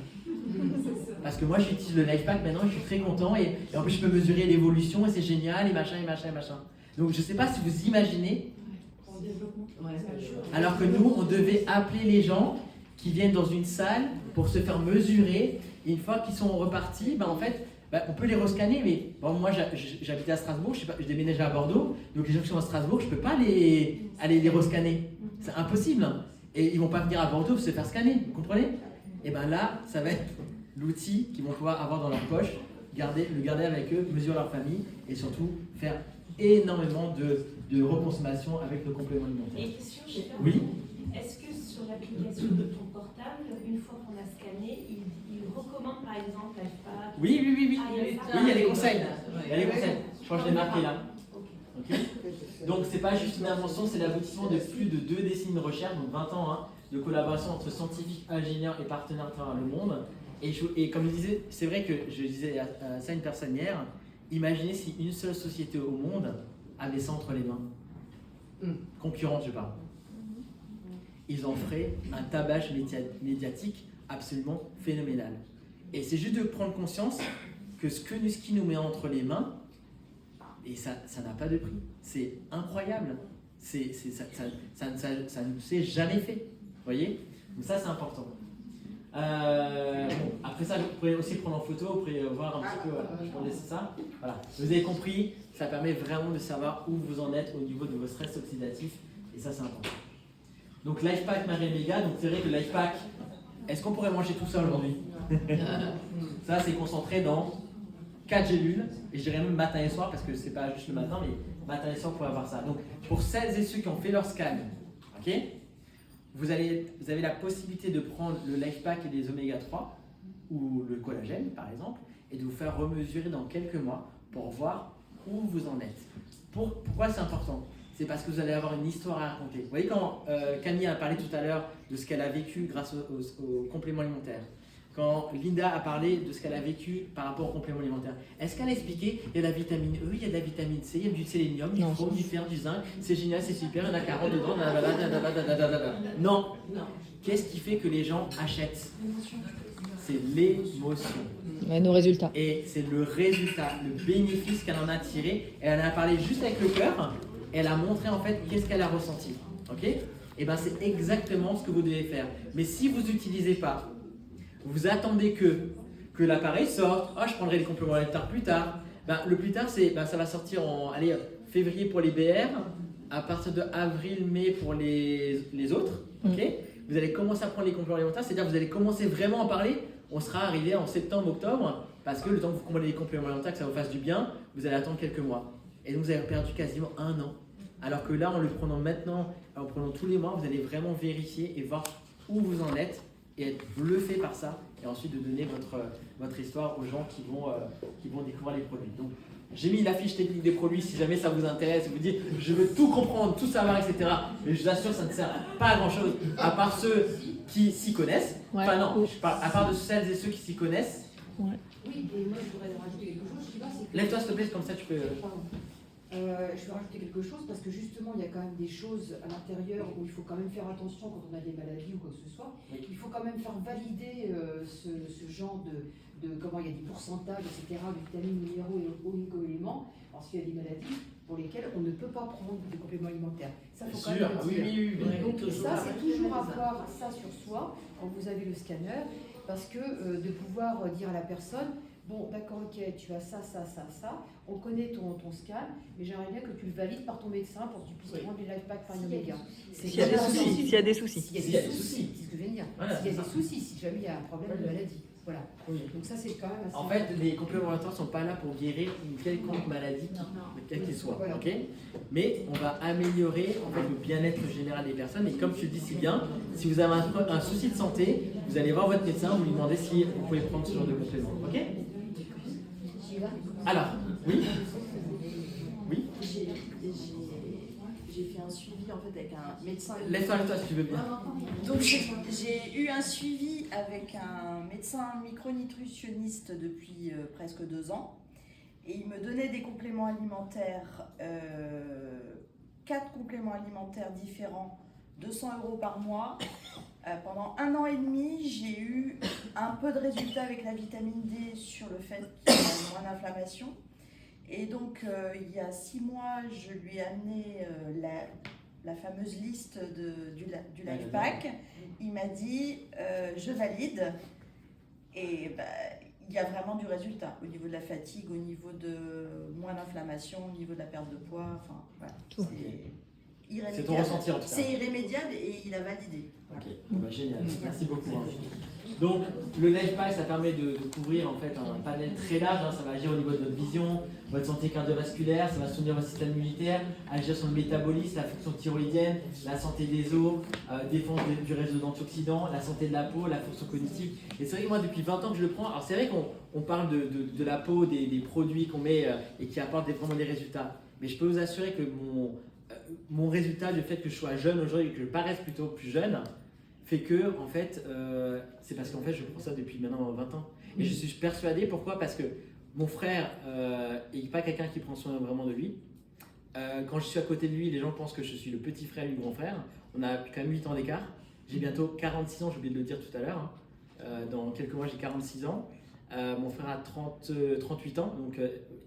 Parce que moi j'utilise le LifePack maintenant, je suis très content et en plus je peux mesurer l'évolution et c'est génial et machin et machin et machin. Donc je ne sais pas si vous imaginez, alors que nous on devait appeler les gens qui viennent dans une salle pour se faire mesurer et une fois qu'ils sont repartis, en fait on peut les rescanner, mais bon, moi j'habitais à Strasbourg, je déménageais à Bordeaux, donc les gens qui sont à Strasbourg, je ne peux pas aller les rescanner. C'est impossible. Et ils ne vont pas venir à Bordeaux se faire scanner, vous comprenez? Et bien là, ça va être l'outil qu'ils vont pouvoir avoir dans leur poche, le garder avec eux, mesurer leur famille et surtout faire énormément de reconsommation avec nos compléments alimentaires. Et question, oui. Est-ce que sur l'application de ton portable, une fois qu'on a scanné, il recommande par exemple LifePack? Oui. Ah, Il y a des conseils. Il y a des conseils. Je crois que je l'ai marqué là. Okay. Donc c'est pas juste une invention, c'est l'aboutissement de plus de 2 décennies de recherche, donc 20 ans de collaboration entre scientifiques, ingénieurs et partenaires à travers le monde. Et comme je disais, c'est vrai que je disais à ça une personne hier, imaginez si une seule société au monde avait ça entre les mains. Concurrente, je parle. Ils en feraient un tabac médiatique absolument phénoménal. Et c'est juste de prendre conscience que ce que Nuskin nous met entre les mains, et ça n'a pas de prix. C'est incroyable. Ça ne s'est jamais fait. Vous voyez? Donc ça, c'est important. Après ça, vous pouvez aussi prendre en photo, vous pouvez voir un petit peu, je vais laisser ça. Voilà. Vous avez compris, ça permet vraiment de savoir où vous en êtes au niveau de vos stress oxydatifs, et ça, c'est important. Donc LifePack Marie Méga, donc c'est vrai que LifePack, est-ce qu'on pourrait manger tout ça aujourd'hui? Ça, c'est concentré dans 4 gélules, et je dirais même matin et soir, parce que c'est pas juste le matin, mais matin et soir pour avoir ça. Donc pour celles et ceux qui ont fait leur scan, ok, vous avez la possibilité de prendre le LifePack et les oméga 3, ou le collagène par exemple, et de vous faire remesurer dans quelques mois pour voir où vous en êtes. Pourquoi c'est important? C'est parce que vous allez avoir une histoire à raconter. Vous voyez quand Camille a parlé tout à l'heure de ce qu'elle a vécu grâce aux compléments alimentaires, quand Linda a parlé de ce qu'elle a vécu par rapport aux compléments alimentaires, est-ce qu'elle a expliqué il y a de la vitamine E, il y a de la vitamine C, il y a du sélénium, du chrome, du fer, du zinc, c'est génial, c'est super, il y en a 40 dedans, non. Qu'est-ce qui fait que les gens achètent? C'est l'émotion. Ouais, nos résultats. Et c'est le résultat, le bénéfice qu'elle en a tiré. Elle en a parlé juste avec le cœur. Elle a montré en fait qu'est-ce qu'elle a ressenti. Ok? Et bien c'est exactement ce que vous devez faire. Mais si vous n'utilisez pas, vous attendez que l'appareil sorte, je prendrai les compléments alimentaires plus tard, Le plus tard, ça va sortir en février pour les BR, à partir de avril-mai pour les autres. Okay, vous allez commencer à prendre les compléments alimentaires, c'est-à-dire vous allez commencer vraiment à en parler. On sera arrivé en septembre-octobre, parce que le temps que vous commandez les compléments alimentaires, que ça vous fasse du bien, vous allez attendre quelques mois. Et donc vous avez perdu quasiment 1 an. Alors que là, en le prenant maintenant, en prenant tous les mois, vous allez vraiment vérifier et voir où vous en êtes et être bluffé par ça. Et ensuite de donner votre histoire aux gens qui vont découvrir les produits. Donc, j'ai mis la fiche technique des produits si jamais ça vous intéresse. Vous dites, je veux tout comprendre, tout savoir, etc. Mais je vous assure, ça ne sert pas à grand chose, à part ceux qui s'y connaissent. Ouais. Enfin non, je parle à part de celles et ceux qui s'y connaissent. Ouais. Oui, et moi je voudrais rajouter quelque chose. Je sais pas, c'est que... Lève-toi s'il te plaît, comme ça tu peux... Pardon. Je vais rajouter quelque chose parce que justement il y a quand même des choses à l'intérieur où il faut quand même faire attention quand on a des maladies ou quoi que ce soit. Oui. Il faut quand même faire valider ce genre de comment il y a des pourcentages, etc., vitamines, minéraux et oligo-éléments, parce qu'il y a des maladies pour lesquelles on ne peut pas prendre des compléments alimentaires. Ça faut quand Sûr, même le oui, dire. oui. Donc ça, c'est toujours avoir ça sur soi quand vous avez le scanner, parce que de pouvoir dire à la personne, bon, d'accord, ok, tu as ça, on connaît ton scan, mais j'aimerais bien que tu le valides par ton médecin pour que tu puisses prendre les life packs par Oméga. S'il y a des soucis. S'il y a des soucis. S'il y a des soucis, c'est ce que je viens de dire. Voilà, S'il y a c'est des soucis, si jamais il y a un problème de maladie. Voilà. Oui. Donc ça, c'est quand même assez... En fait, les compléments alimentaires ne sont pas là pour guérir une quelconque maladie, quelle qu'elle soit. Voilà. Okay, mais on va améliorer en fait, le bien-être général des personnes. Et comme tu le dis si bien, si vous avez un souci de santé, vous allez voir votre médecin, vous lui demandez si vous pouvez prendre ce genre de complément. Ok? Alors, oui? Oui? J'ai fait un suivi en fait avec un médecin. Laisse-toi avec toi si tu veux bien. Donc j'ai eu un suivi avec un médecin micronutritionniste depuis presque 2 ans et il me donnait des compléments alimentaires, 4 compléments alimentaires différents, 200 € par mois. Pendant 1 an et demi, j'ai eu un peu de résultats avec la vitamine D sur le fait qu'il y a moins d'inflammation. Et donc, il y a 6 mois, je lui ai amené la fameuse liste du Life Pack. Il m'a dit, je valide. Et il y a vraiment du résultat au niveau de la fatigue, au niveau de moins d'inflammation, au niveau de la perte de poids. Enfin, voilà. Tout. C'est ton ressenti en tout cas. C'est irrémédiable et il a validé. Ok, génial, merci beaucoup. Donc le Life Pack, ça permet de couvrir en fait un panel très large, ça va agir au niveau de votre vision, votre santé cardiovasculaire, ça va soutenir votre système immunitaire, agir sur le métabolisme, la fonction thyroïdienne, la santé des os, défense du réseau d'antioxydants, la santé de la peau, la fonction cognitive. Et c'est vrai que moi depuis 20 ans que je le prends, alors c'est vrai qu'on parle de la peau, des produits qu'on met et qui apportent vraiment des résultats, mais je peux vous assurer que mon résultat, le fait que je sois jeune aujourd'hui et que je paraisse plutôt plus jeune, fait que, en fait, c'est parce qu'en fait, je prends ça depuis maintenant 20 ans. Et je suis persuadé, pourquoi? Parce que mon frère n'est pas quelqu'un qui prend soin vraiment de lui. Quand je suis à côté de lui, les gens pensent que je suis le petit frère du grand frère. On a quand même 8 ans d'écart. J'ai bientôt 46 ans, j'ai oublié de le dire tout à l'heure. Dans quelques mois, j'ai 46 ans. Mon frère a 38 ans, donc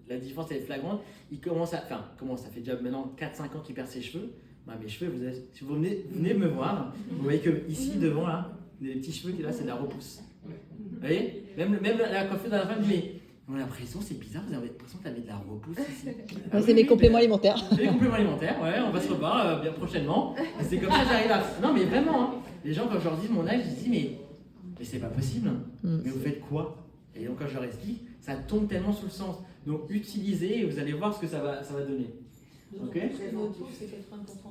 la différence elle est flagrante. Ça fait déjà maintenant 4-5 ans qu'il perd ses cheveux. Mes cheveux, si vous venez me voir, vous voyez que ici devant là, les petits cheveux qui là, c'est de la repousse. Vous voyez, même la coiffure de la femme dit mais on a l'impression, c'est bizarre, vous avez l'impression que tu avais de la repousse ici. C'est mes compléments alimentaires. C'est les compléments alimentaires, ouais, on va se revoir bien prochainement. Et c'est comme ça que j'arrive à. Non mais vraiment, hein. Les gens quand je leur dis mon âge, ils disent mais c'est pas possible. Mais vous faites quoi? Et donc quand je leur explique, ça tombe tellement sous le sens. Donc utilisez et vous allez voir ce que ça va donner. Ok. C'est 80% de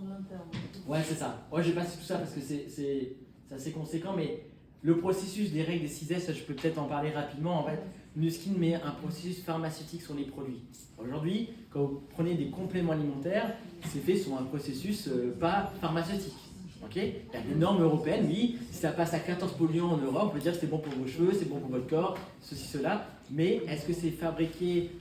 l'interne. Ouais, c'est ça. Ouais, j'ai passé tout ça parce que c'est assez conséquent, mais le processus des règles des 6S, je peux peut-être en parler rapidement. En fait, Nuskin met un processus pharmaceutique sur les produits. Aujourd'hui, quand vous prenez des compléments alimentaires, c'est fait sur un processus pas pharmaceutique. Okay, il y a des normes européennes, oui, si ça passe à 14 polluants en Europe, on peut dire que c'est bon pour vos cheveux, c'est bon pour votre corps, ceci, cela, mais est-ce que c'est fabriqué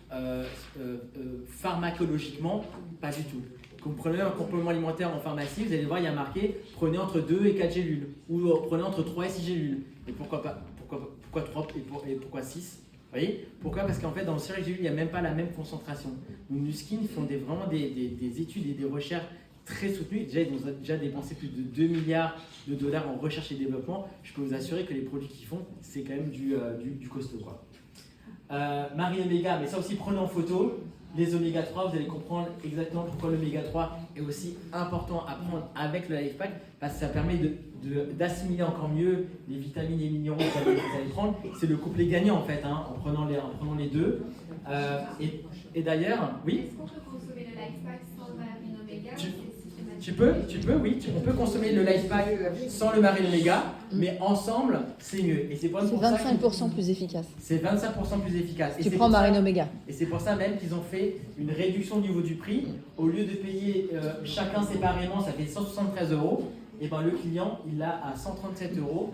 pharmacologiquement? Pas du tout. Quand vous prenez un complément alimentaire en pharmacie, vous allez voir, il y a marqué prenez entre 2 et 4 gélules, ou prenez entre 3 et 6 gélules. Et pourquoi pas? Pourquoi 3 et pourquoi 6? Vous voyez? Pourquoi? Parce qu'en fait, dans le sérum gélule, il n'y a même pas la même concentration. Donc, Nuskin font vraiment des études et des recherches très soutenu. Déjà, ils ont déjà dépensé plus de 2 milliards de dollars en recherche et développement. Je peux vous assurer que les produits qu'ils font, c'est quand même du costaud, quoi. Marine Oméga, mais ça aussi prenez en photo. Les oméga 3, vous allez comprendre exactement pourquoi l'oméga 3 est aussi important à prendre avec le Life Pack, parce que ça permet d'assimiler encore mieux les vitamines et minéraux que vous allez prendre. C'est le couplet gagnant en fait, hein, en prenant les deux. Et d'ailleurs, oui. Est-ce qu'on peut consommer le Life Pack sans le Marine Oméga? On peut consommer le Life Pack sans le Marine Oméga, mais ensemble, c'est mieux. Et c'est 25% plus efficace. C'est 25% plus efficace. Tu prends Marine Oméga. Et c'est pour ça même qu'ils ont fait une réduction au niveau du prix. Au lieu de payer chacun séparément, ça fait 173 €. Et ben le client, il l'a à 137 €, donc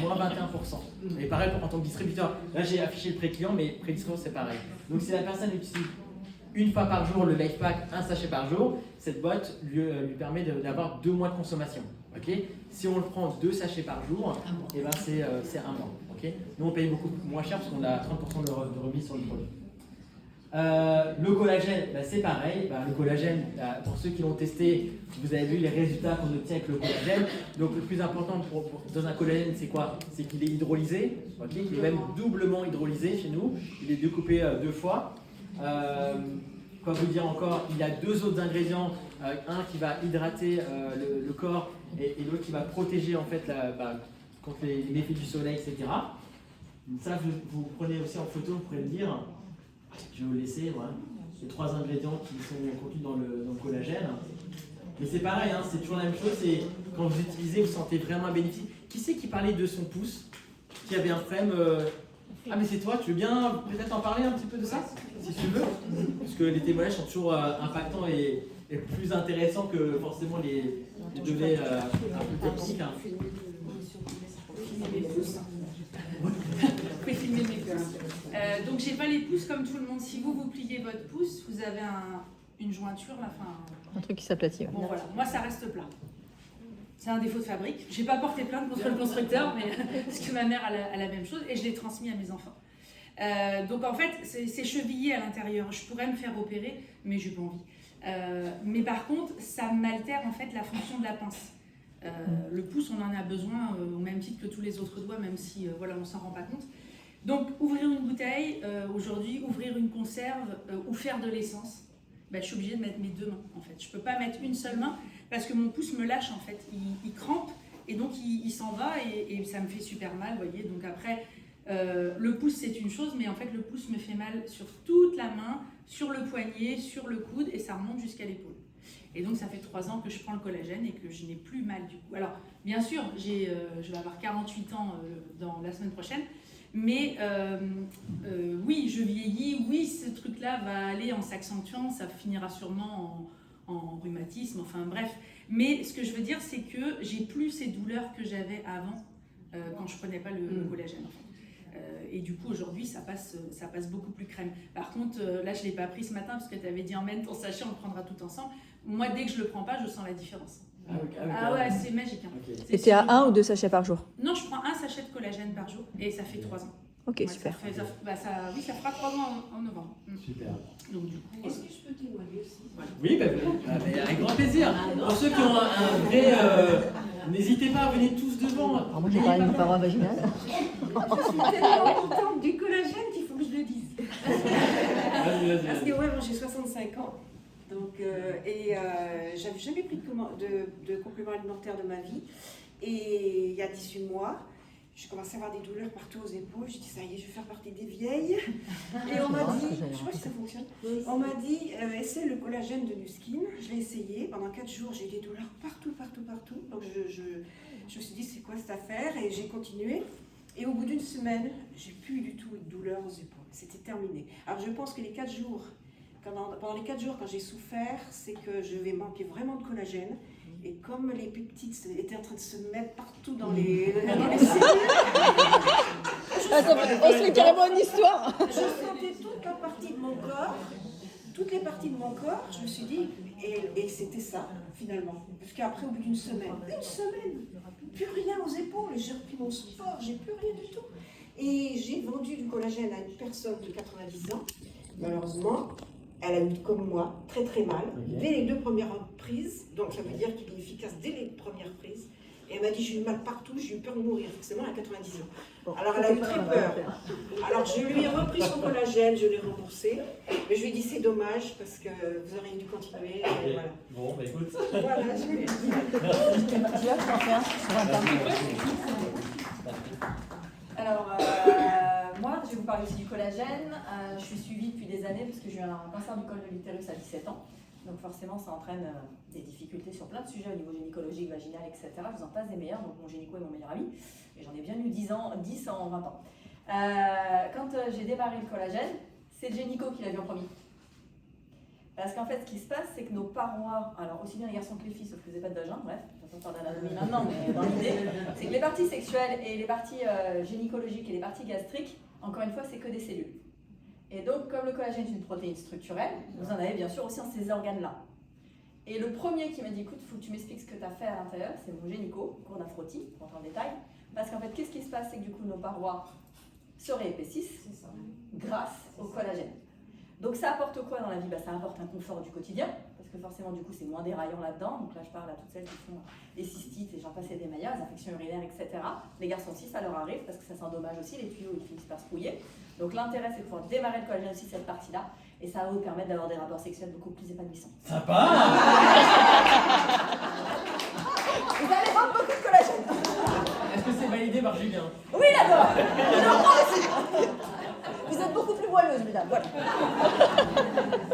moins 21%. Et pareil en tant que distributeur. Là, j'ai affiché le pré-client, mais pré-distributeur, c'est pareil. Donc si la personne utilise une fois par jour le Life Pack, un sachet par jour, cette boîte lui permet d'avoir 2 mois de consommation. Okay, si on le prend 2 sachets par jour, et ben c'est 1 mois. Okay, nous on paye beaucoup moins cher parce qu'on a 30% de remise sur le produit. Le collagène, c'est pareil. Le collagène, pour ceux qui l'ont testé, vous avez vu les résultats qu'on obtient avec le collagène. Donc le plus important dans un collagène, c'est quoi? C'est qu'il est hydrolysé. Okay, il est même doublement hydrolysé chez nous. Il est découpé 2 fois. Quoi vous dire encore? Il y a 2 autres ingrédients, un qui va hydrater le corps et l'autre qui va protéger en fait contre les méfaits du soleil, etc. Donc ça, vous prenez aussi en photo, vous pourrez me dire. Je vais vous laisser les 3 ingrédients qui sont contenus dans le collagène. Mais c'est pareil, hein, c'est toujours la même chose. C'est quand vous utilisez, vous sentez vraiment un bénéfice. Qui c'est qui parlait de son pouce, qui avait un frame Ah mais c'est toi, tu veux bien peut-être en parler un petit peu de ça, si tu veux? Parce que les témoignages sont toujours impactants et plus intéressants que forcément les données un peu techniques. Hein. Vous pouvez filmer mes pouces. Donc j'ai pas les pouces comme tout le monde. Si vous pliez votre pouce, vous avez une jointure, un truc qui s'aplatit. Ouais. Bon voilà, moi ça reste plat. C'est un défaut de fabrique. J'ai pas porté plainte contre le constructeur, mais parce que ma mère a la même chose et je l'ai transmis à mes enfants. Donc en fait, c'est chevillé à l'intérieur. Je pourrais me faire opérer, mais j'ai pas envie. Mais par contre, ça m'altère en fait la fonction de la pince. Le pouce, on en a besoin au même titre que tous les autres doigts, même si on s'en rend pas compte. Donc ouvrir une bouteille aujourd'hui, ouvrir une conserve ou faire de l'essence, je suis obligée de mettre mes 2 mains en fait. Je peux pas mettre une seule main parce que mon pouce me lâche en fait, il crampe et donc il s'en va et ça me fait super mal, vous voyez. Donc après, le pouce c'est une chose, mais en fait le pouce me fait mal sur toute la main, sur le poignet, sur le coude et ça remonte jusqu'à l'épaule. Et donc ça fait 3 ans que je prends le collagène et que je n'ai plus mal du coup. Alors bien sûr, je vais avoir 48 ans dans la semaine prochaine, mais oui, je vieillis, oui, ce truc-là va aller en s'accentuant, ça finira sûrement en rhumatisme, enfin bref. Mais ce que je veux dire, c'est que j'ai plus ces douleurs que j'avais avant quand je prenais pas le collagène. En fait. Et du coup, aujourd'hui, ça passe beaucoup plus crème. Par contre, là, je ne l'ai pas pris ce matin parce que tu avais dit emmène ton sachet, on le prendra tout ensemble. Moi, dès que je le prends pas, je sens la différence. Ah ouais, c'est magique. Hein. Okay. Et tu es à 1 ou 2 sachets par jour? Non, je prends un sachet de collagène par jour et ça fait 3 ans. Ok, ouais, super. Ça fera 3 ans en novembre. Super. Donc, du coup, est-ce que je peux témoigner aussi? Oui, avec grand plaisir. Pour ceux qui ont un vrai... n'hésitez pas, venez tous devant. Alors moi j'ai parlé de mes parents vaginales. Je suis tellement contente du collagène qu'il faut que je le dise. Parce que moi j'ai 65 ans. Donc, j'avais jamais pris de complément alimentaire de ma vie. Et il y a 18 mois, j'ai commencé à avoir des douleurs partout aux épaules. J'ai dit, ça y est, je vais faire partie des vieilles. Et on m'a dit, je sais pas si ça fonctionne, on m'a dit, essaie le collagène de Nuskin. Je l'ai essayé. Pendant 4 jours, j'ai eu des douleurs partout. Donc, je me suis dit, c'est quoi cette affaire? Et j'ai continué. Et au bout d'une semaine, j'ai plus du tout de douleurs aux épaules. C'était terminé. Alors, je pense que les 4 jours, pendant les 4 jours, quand j'ai souffert, c'est que je vais manquer vraiment de collagène. Et comme les peptides étaient en train de se mettre partout dans les cellules, on se fait carrément une histoire. Je sentais toutes les parties de mon corps, je me suis dit, et c'était ça, finalement. Parce qu'après, au bout d'une semaine, plus rien aux épaules, j'ai repris mon sport, j'ai plus rien du tout. Et j'ai vendu du collagène à une personne de 90 ans, malheureusement. Elle a eu, comme moi, très très mal, dès les 2 premières prises. Donc ça veut dire qu'il est efficace dès les premières prises. Et elle m'a dit, j'ai eu mal partout, j'ai eu peur de mourir. Forcément, elle a 90 ans. Alors, elle a eu très peur. Alors, je lui ai repris son collagène, je l'ai remboursé. Mais je lui ai dit, c'est dommage, parce que vous auriez dû continuer. Et voilà. Bon, bah écoute. Voilà, je lui ai dit. Tu vas t'en faire sur Internet. Alors, moi, je vais vous parler aussi du collagène. Je suis suivie depuis des années parce que j'ai eu un cancer du col de l'utérus à 17 ans. Donc forcément, ça entraîne des difficultés sur plein de sujets au niveau gynécologique, vaginal, etc. Je vous en passe des meilleurs. Donc mon gynéco est mon meilleur ami. Et j'en ai bien eu 10 en 20 ans. Quand j'ai démarré le collagène, c'est le gynéco qui l'a vu en premier. Parce qu'en fait, ce qui se passe, c'est que nos parois, alors aussi bien les garçons que les filles, sauf que vous n'avez pas de vagin, bref, je vais pas faire d'anatomie maintenant, mais dans l'idée, c'est que les parties sexuelles et les parties gynécologiques et les parties gastriques, encore une fois, c'est que des cellules. Et donc, comme le collagène est une protéine structurelle, vous en avez bien sûr aussi dans ces organes-là. Et le premier qui m'a dit, écoute, il faut que tu m'expliques ce que tu as fait à l'intérieur, c'est mon gynéco, cours d'aphrotie, on rentre en détail. Parce qu'en fait, qu'est-ce qui se passe, c'est que du coup, nos parois se réépaississent grâce au collagène. Donc ça apporte quoi dans la vie? Ça apporte un confort du quotidien, parce que forcément du coup c'est moins déraillant là-dedans. Donc là je parle à toutes celles qui font des cystites et j'en passe et des meilleurs, les infections urinaires, etc. Les garçons aussi ça leur arrive parce que ça s'endommage aussi, les tuyaux ils finissent par se brouiller. Donc l'intérêt c'est de pouvoir démarrer le collagène aussi cette partie-là, et ça va vous permettre d'avoir des rapports sexuels beaucoup plus épanouissants. Sympa. Vous allez prendre beaucoup de collagène. Est-ce que c'est validé par Julien? Oui, d'accord. Je le prends aussi. Vous êtes beaucoup plus moelleuse, mesdames. Voilà.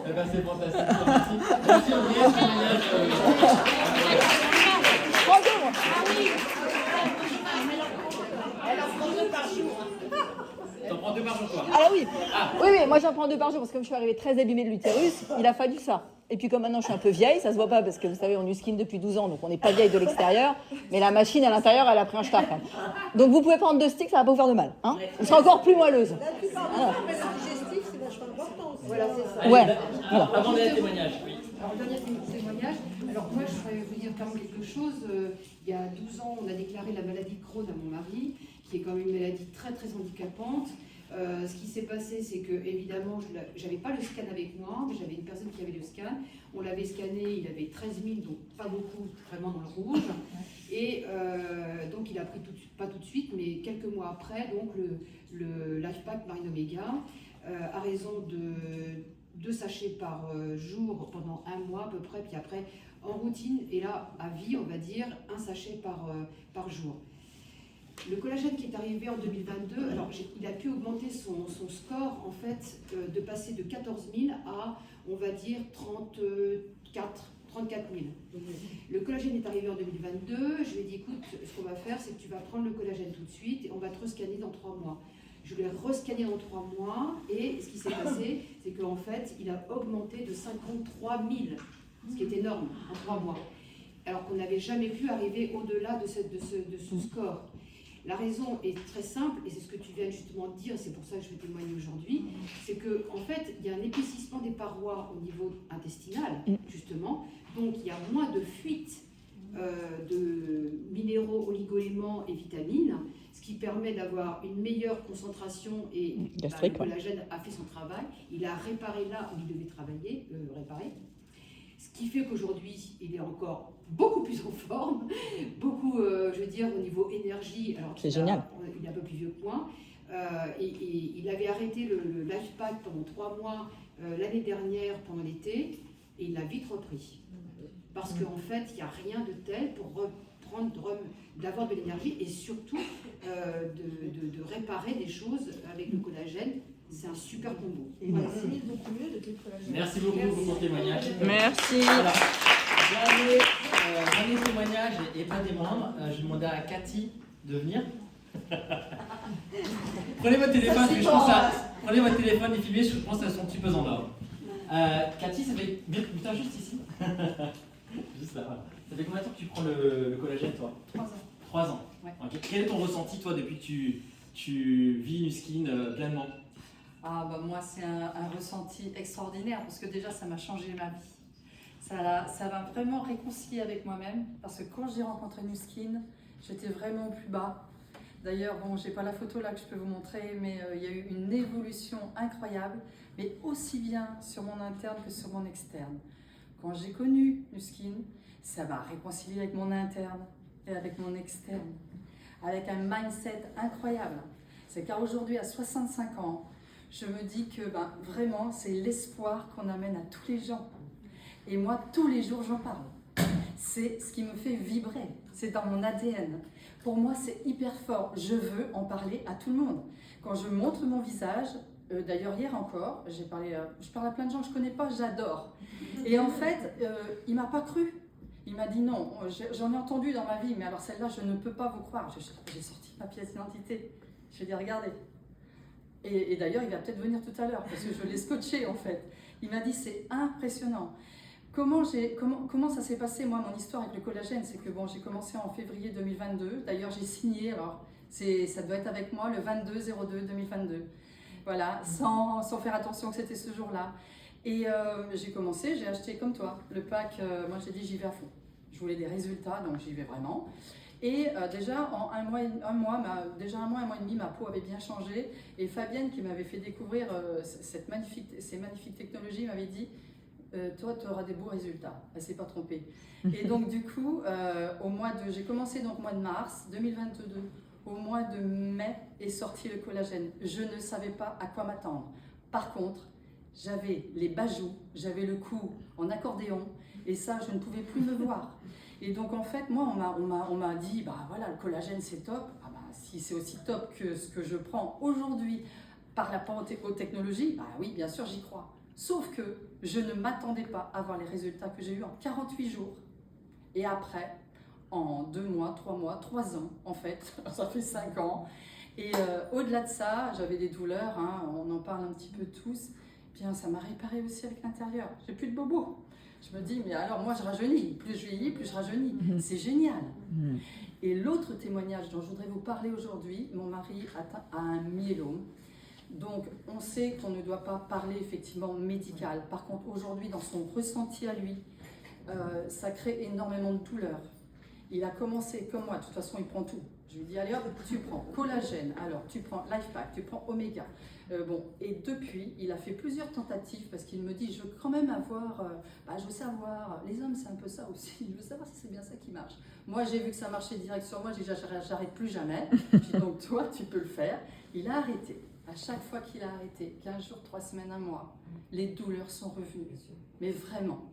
Eh ben, c'est fantastique. Merci. Merci Audrey, ce témoignage. Prends deux, moi. Elle en prend 2 par jour. T'en prends 2 par jour, toi? Ah oui. Oui, moi j'en prends 2 par jour parce que comme je suis arrivée très abîmée de l'utérus, il a fallu ça. Et puis comme maintenant je suis un peu vieille, ça se voit pas parce que vous savez on Nuskin depuis 12 ans, donc on n'est pas vieille de l'extérieur, mais la machine à l'intérieur elle a pris un star quand même. Donc vous pouvez prendre 2 sticks, ça va pas vous faire de mal. Hein, vous serez encore plus moelleuse. Là, tu parles de ça, mais le digestif, c'est vachement important aussi. Voilà, c'est ça. Allez, Ouais. Voilà. Avant dernier témoignage, oui. Alors, dernier témoignage. Alors, moi, je voudrais vous dire quand même quelque chose. Il y a 12 ans, on a déclaré la maladie de Crohn à mon mari, qui est quand même une maladie très, très handicapante. Ce qui s'est passé, c'est que, évidemment, je n'avais pas le scan avec moi, mais j'avais une personne qui avait le scan. On l'avait scanné, il avait 13 000, donc pas beaucoup, vraiment dans le rouge. Et donc, il a pris pas tout de suite, mais quelques mois après, donc le LifePack Marine Omega, à raison de 2 sachets par jour pendant 1 mois à peu près, puis après en routine, et là à vie on va dire 1 sachet par jour. Le collagène qui est arrivé en 2022, alors il a pu augmenter son score en fait, de passer de 14 000 à on va dire 34 000. Le collagène est arrivé en 2022, je lui ai dit écoute, ce qu'on va faire c'est que tu vas prendre le collagène tout de suite et on va te rescanner dans 3 mois. Je l'ai rescanné dans 3 mois et ce qui s'est passé, c'est qu'en fait, il a augmenté de 53 000, ce qui est énorme en 3 mois, alors qu'on n'avait jamais pu arriver au-delà de ce score. La raison est très simple, et c'est ce que tu viens justement de dire, c'est pour ça que je vais témoigner aujourd'hui, c'est qu'en fait, il y a un épaississement des parois au niveau intestinal, justement, donc il y a moins de fuite de minéraux, oligo-éléments et vitamines, ce qui permet d'avoir une meilleure concentration et le collagène a fait son travail, il a réparé là où il devait réparer. Ce qui fait qu'aujourd'hui, il est encore beaucoup plus en forme, beaucoup, je veux dire, au niveau énergie. Alors c'est génial. Il est un peu plus vieux que moi. Et il avait arrêté le LifePack pendant 3 mois l'année dernière, pendant l'été, et il l'a vite repris. Parce qu'en fait, il n'y a rien de tel pour d'avoir de l'énergie et surtout de réparer des choses avec le collagène. C'est un super combo. Et il assimile beaucoup mieux de le collagène. Merci beaucoup pour ton témoignage. Merci. Voilà. Dernier témoignage et pas des moindres. Je demandais à Cathy de venir. Prenez votre téléphone, je pense prenez votre téléphone et filmez, je pense qu'elles sont un petit peu en or. Cathy, ça fait. Putain, juste ici. Juste là, voilà. Ça fait combien de temps que tu prends le collagène, toi? 3 ans. 3 ans. Ouais. Okay. Quel est ton ressenti, toi, depuis que tu vis Nuskin pleinement? Ah bah moi c'est un ressenti extraordinaire parce que déjà ça m'a changé ma vie. Ça m'a vraiment réconcilié avec moi-même parce que quand j'ai rencontré Nuskin, j'étais vraiment plus bas. D'ailleurs, bon, j'ai pas la photo là que je peux vous montrer, mais il y a eu une évolution incroyable, mais aussi bien sur mon interne que sur mon externe. Quand j'ai connu Nuskin, ça m'a réconcilié avec mon interne. et avec mon externe, avec un mindset incroyable. C'est qu'aujourd'hui, à 65 ans, je me dis que vraiment, c'est l'espoir qu'on amène à tous les gens. Et moi, tous les jours, j'en parle. C'est ce qui me fait vibrer. C'est dans mon ADN. Pour moi, c'est hyper fort. Je veux en parler à tout le monde. Quand je montre mon visage, d'ailleurs hier encore, je parle à plein de gens que je ne connais pas, j'adore. Et en fait, il ne m'a pas cru. Il m'a dit non, j'en ai entendu dans ma vie, mais alors celle-là, je ne peux pas vous croire. J'ai sorti ma pièce d'identité. Je lui ai dit, regardez. Et d'ailleurs, il va peut-être venir tout à l'heure, parce que je l'ai scotché en fait. Il m'a dit, c'est impressionnant. Comment ça s'est passé, moi, mon histoire avec le collagène? C'est que bon, j'ai commencé en février 2022. D'ailleurs, j'ai signé, alors ça doit être avec moi, le 22/02/2022. Voilà, sans faire attention que c'était ce jour-là. Et j'ai commencé, j'ai acheté comme toi, le pack, moi j'ai dit j'y vais à fond. Je voulais des résultats, donc j'y vais vraiment. Et déjà en un mois et demi, ma peau avait bien changé. Et Fabienne, qui m'avait fait découvrir ces magnifiques technologies, m'avait dit toi, tu auras des beaux résultats. Elle ne s'est pas trompée. Et donc du coup, j'ai commencé donc au mois de mars 2022. Au mois de mai est sorti le collagène. Je ne savais pas à quoi m'attendre. Par contre, j'avais les bajoux, j'avais le cou en accordéon, et ça, je ne pouvais plus me voir. Et donc, en fait, moi, on m'a dit, voilà, le collagène, c'est top. Si c'est aussi top que ce que je prends aujourd'hui par rapport aux technologies, oui, bien sûr, j'y crois. Sauf que je ne m'attendais pas à voir les résultats que j'ai eus en 48 jours. Et après, en 2 mois, 3 mois, 3 ans, en fait, ça fait 5 ans. Et au-delà de ça, j'avais des douleurs, on en parle un petit peu tous. Bien, ça m'a réparé aussi avec l'intérieur. J'ai plus de bobos. Je me dis, mais alors moi je rajeunis. Plus je vieillis, plus je rajeunis. C'est génial. Et l'autre témoignage dont je voudrais vous parler aujourd'hui, mon mari a un myélome. Donc on sait qu'on ne doit pas parler effectivement médical. Par contre, aujourd'hui, dans son ressenti à lui, ça crée énormément de douleurs. Il a commencé comme moi, de toute façon il prend tout. Je lui dis, allez hop, tu prends collagène, alors tu prends LifePack, tu prends Oméga. Et depuis, il a fait plusieurs tentatives parce qu'il me dit, je veux quand même avoir, je veux savoir, les hommes c'est un peu ça aussi, je veux savoir si c'est bien ça qui marche. Moi j'ai vu que ça marchait direct sur moi, j'ai dit, j'arrête plus jamais. Je dis, donc toi tu peux le faire. Il a arrêté. À chaque fois qu'il a arrêté, 15 jours, 3 semaines, 1 mois, les douleurs sont revenues. Mais vraiment.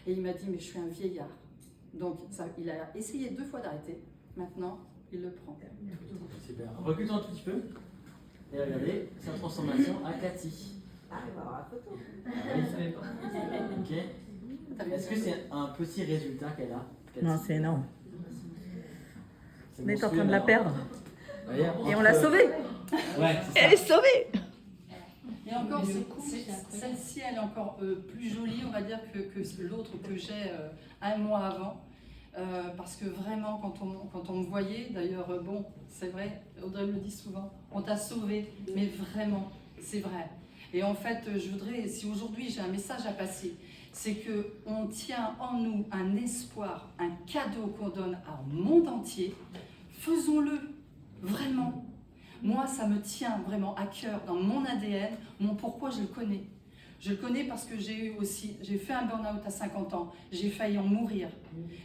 Et il m'a dit, mais je suis un vieillard. Donc il a essayé 2 fois d'arrêter. Maintenant, il le prend. Super. Recule un tout petit peu. Et regardez, sa transformation à Cathy. Ah, on va avoir la photo. Ok. Est-ce que c'est un petit résultat qu'elle a, Cathy? Non, c'est énorme. On est en train de la monstrueux, perdre. Et on l'a sauvée. Ouais, Elle est sauvée. Et encore, celle-ci, elle est encore plus jolie, on va dire, que l'autre que j'ai 1 mois avant. Parce que vraiment, quand on me voyait, d'ailleurs, c'est vrai, Audrey me le dit souvent, on t'a sauvé, mais vraiment, c'est vrai. Et en fait, je voudrais, si aujourd'hui j'ai un message à passer, c'est qu'on tient en nous un espoir, un cadeau qu'on donne au monde entier. Faisons-le, vraiment. Moi, ça me tient vraiment à cœur, dans mon ADN, mon pourquoi je le connais. Je le connais parce que j'ai fait un burn-out à 50 ans, j'ai failli en mourir.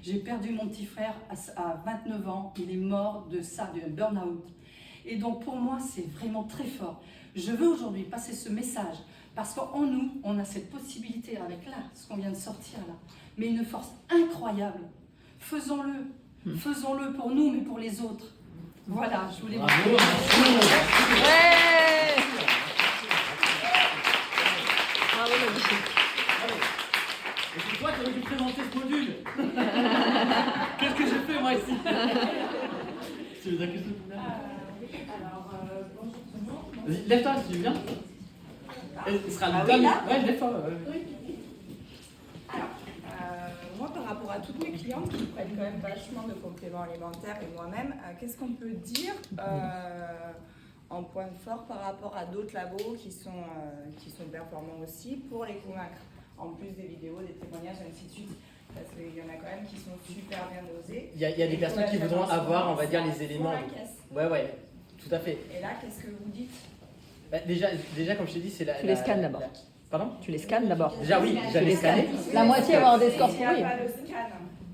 J'ai perdu mon petit frère à 29 ans, il est mort de ça, d'un burn-out. Et donc pour moi, c'est vraiment très fort. Je veux aujourd'hui passer ce message parce qu'en nous, on a cette possibilité avec là, ce qu'on vient de sortir là, mais une force incroyable. Faisons-le, faisons-le pour nous, mais pour les autres. Voilà, je voulais vous dire. Bravo, Marie. Et c'est toi qui aurais dû présenter ce module. Qu'est-ce que j'ai fait moi ici? Tu veux accuser tout le monde? Bonjour tout le monde. Vas-y, lève-toi si tu veux bien. Ce sera le dernier. Ouais, lève-toi. Alors, moi par rapport à toutes mes clientes qui prennent quand même vachement de compléments alimentaires et moi-même, qu'est-ce qu'on peut dire en point fort par rapport à d'autres labos qui sont performants aussi pour les convaincre, en plus des vidéos, des témoignages, ainsi de suite, parce qu'il y en a quand même qui sont super bien dosés. Il y a des personnes qui voudront avoir, on va dire, les éléments. Ouais, tout à fait. Et là, qu'est-ce que vous dites? Déjà, comme je t'ai dit, c'est la... Tu les scannes d'abord. Pardon? Tu les scannes d'abord. Déjà, oui, j'allais scanner. La moitié va avoir des scores pourris. Il n'y a pas le scan.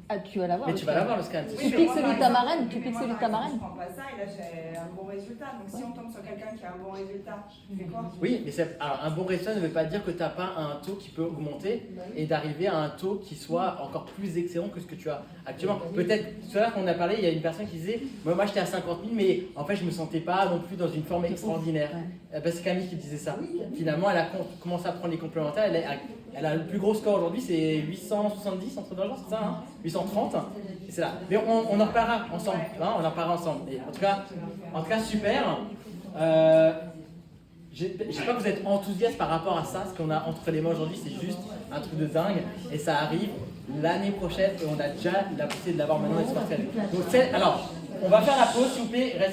Ah, tu vas l'avoir. Mais tu vas l'avoir le scan. Tu piques celui de ta marraine, tu piques celui de ta marraine. Je prends pas ça et là j'ai un bon résultat. Donc si on tombe sur quelqu'un qui a un bon résultat, tu fais quoi? Oui, mais alors, un bon résultat ne veut pas dire que tu n'as pas un taux qui peut augmenter et d'arriver à un taux qui soit encore plus excellent que ce que tu as actuellement. Peut-être, tout à l'heure qu'on a parlé, il y a une personne qui disait moi j'étais à 50 000, mais en fait je ne me sentais pas non plus dans une forme extraordinaire. C'est Camille qui disait ça. Finalement, elle a commencé à prendre les complémentaires. Elle a le plus gros score aujourd'hui, c'est 870 entre deux jours, c'est ça, hein, 830. Et c'est là. Mais on en reparlera ensemble. Hein, on en reparlera ensemble. Et en tout cas, super. Je ne sais pas que vous êtes enthousiaste par rapport à ça. Ce qu'on a entre les mains aujourd'hui, c'est juste un truc de dingue. Et ça arrive l'année prochaine. Et on a déjà la possibilité de l'avoir maintenant. Donc, alors, on va faire la pause, s'il vous plaît.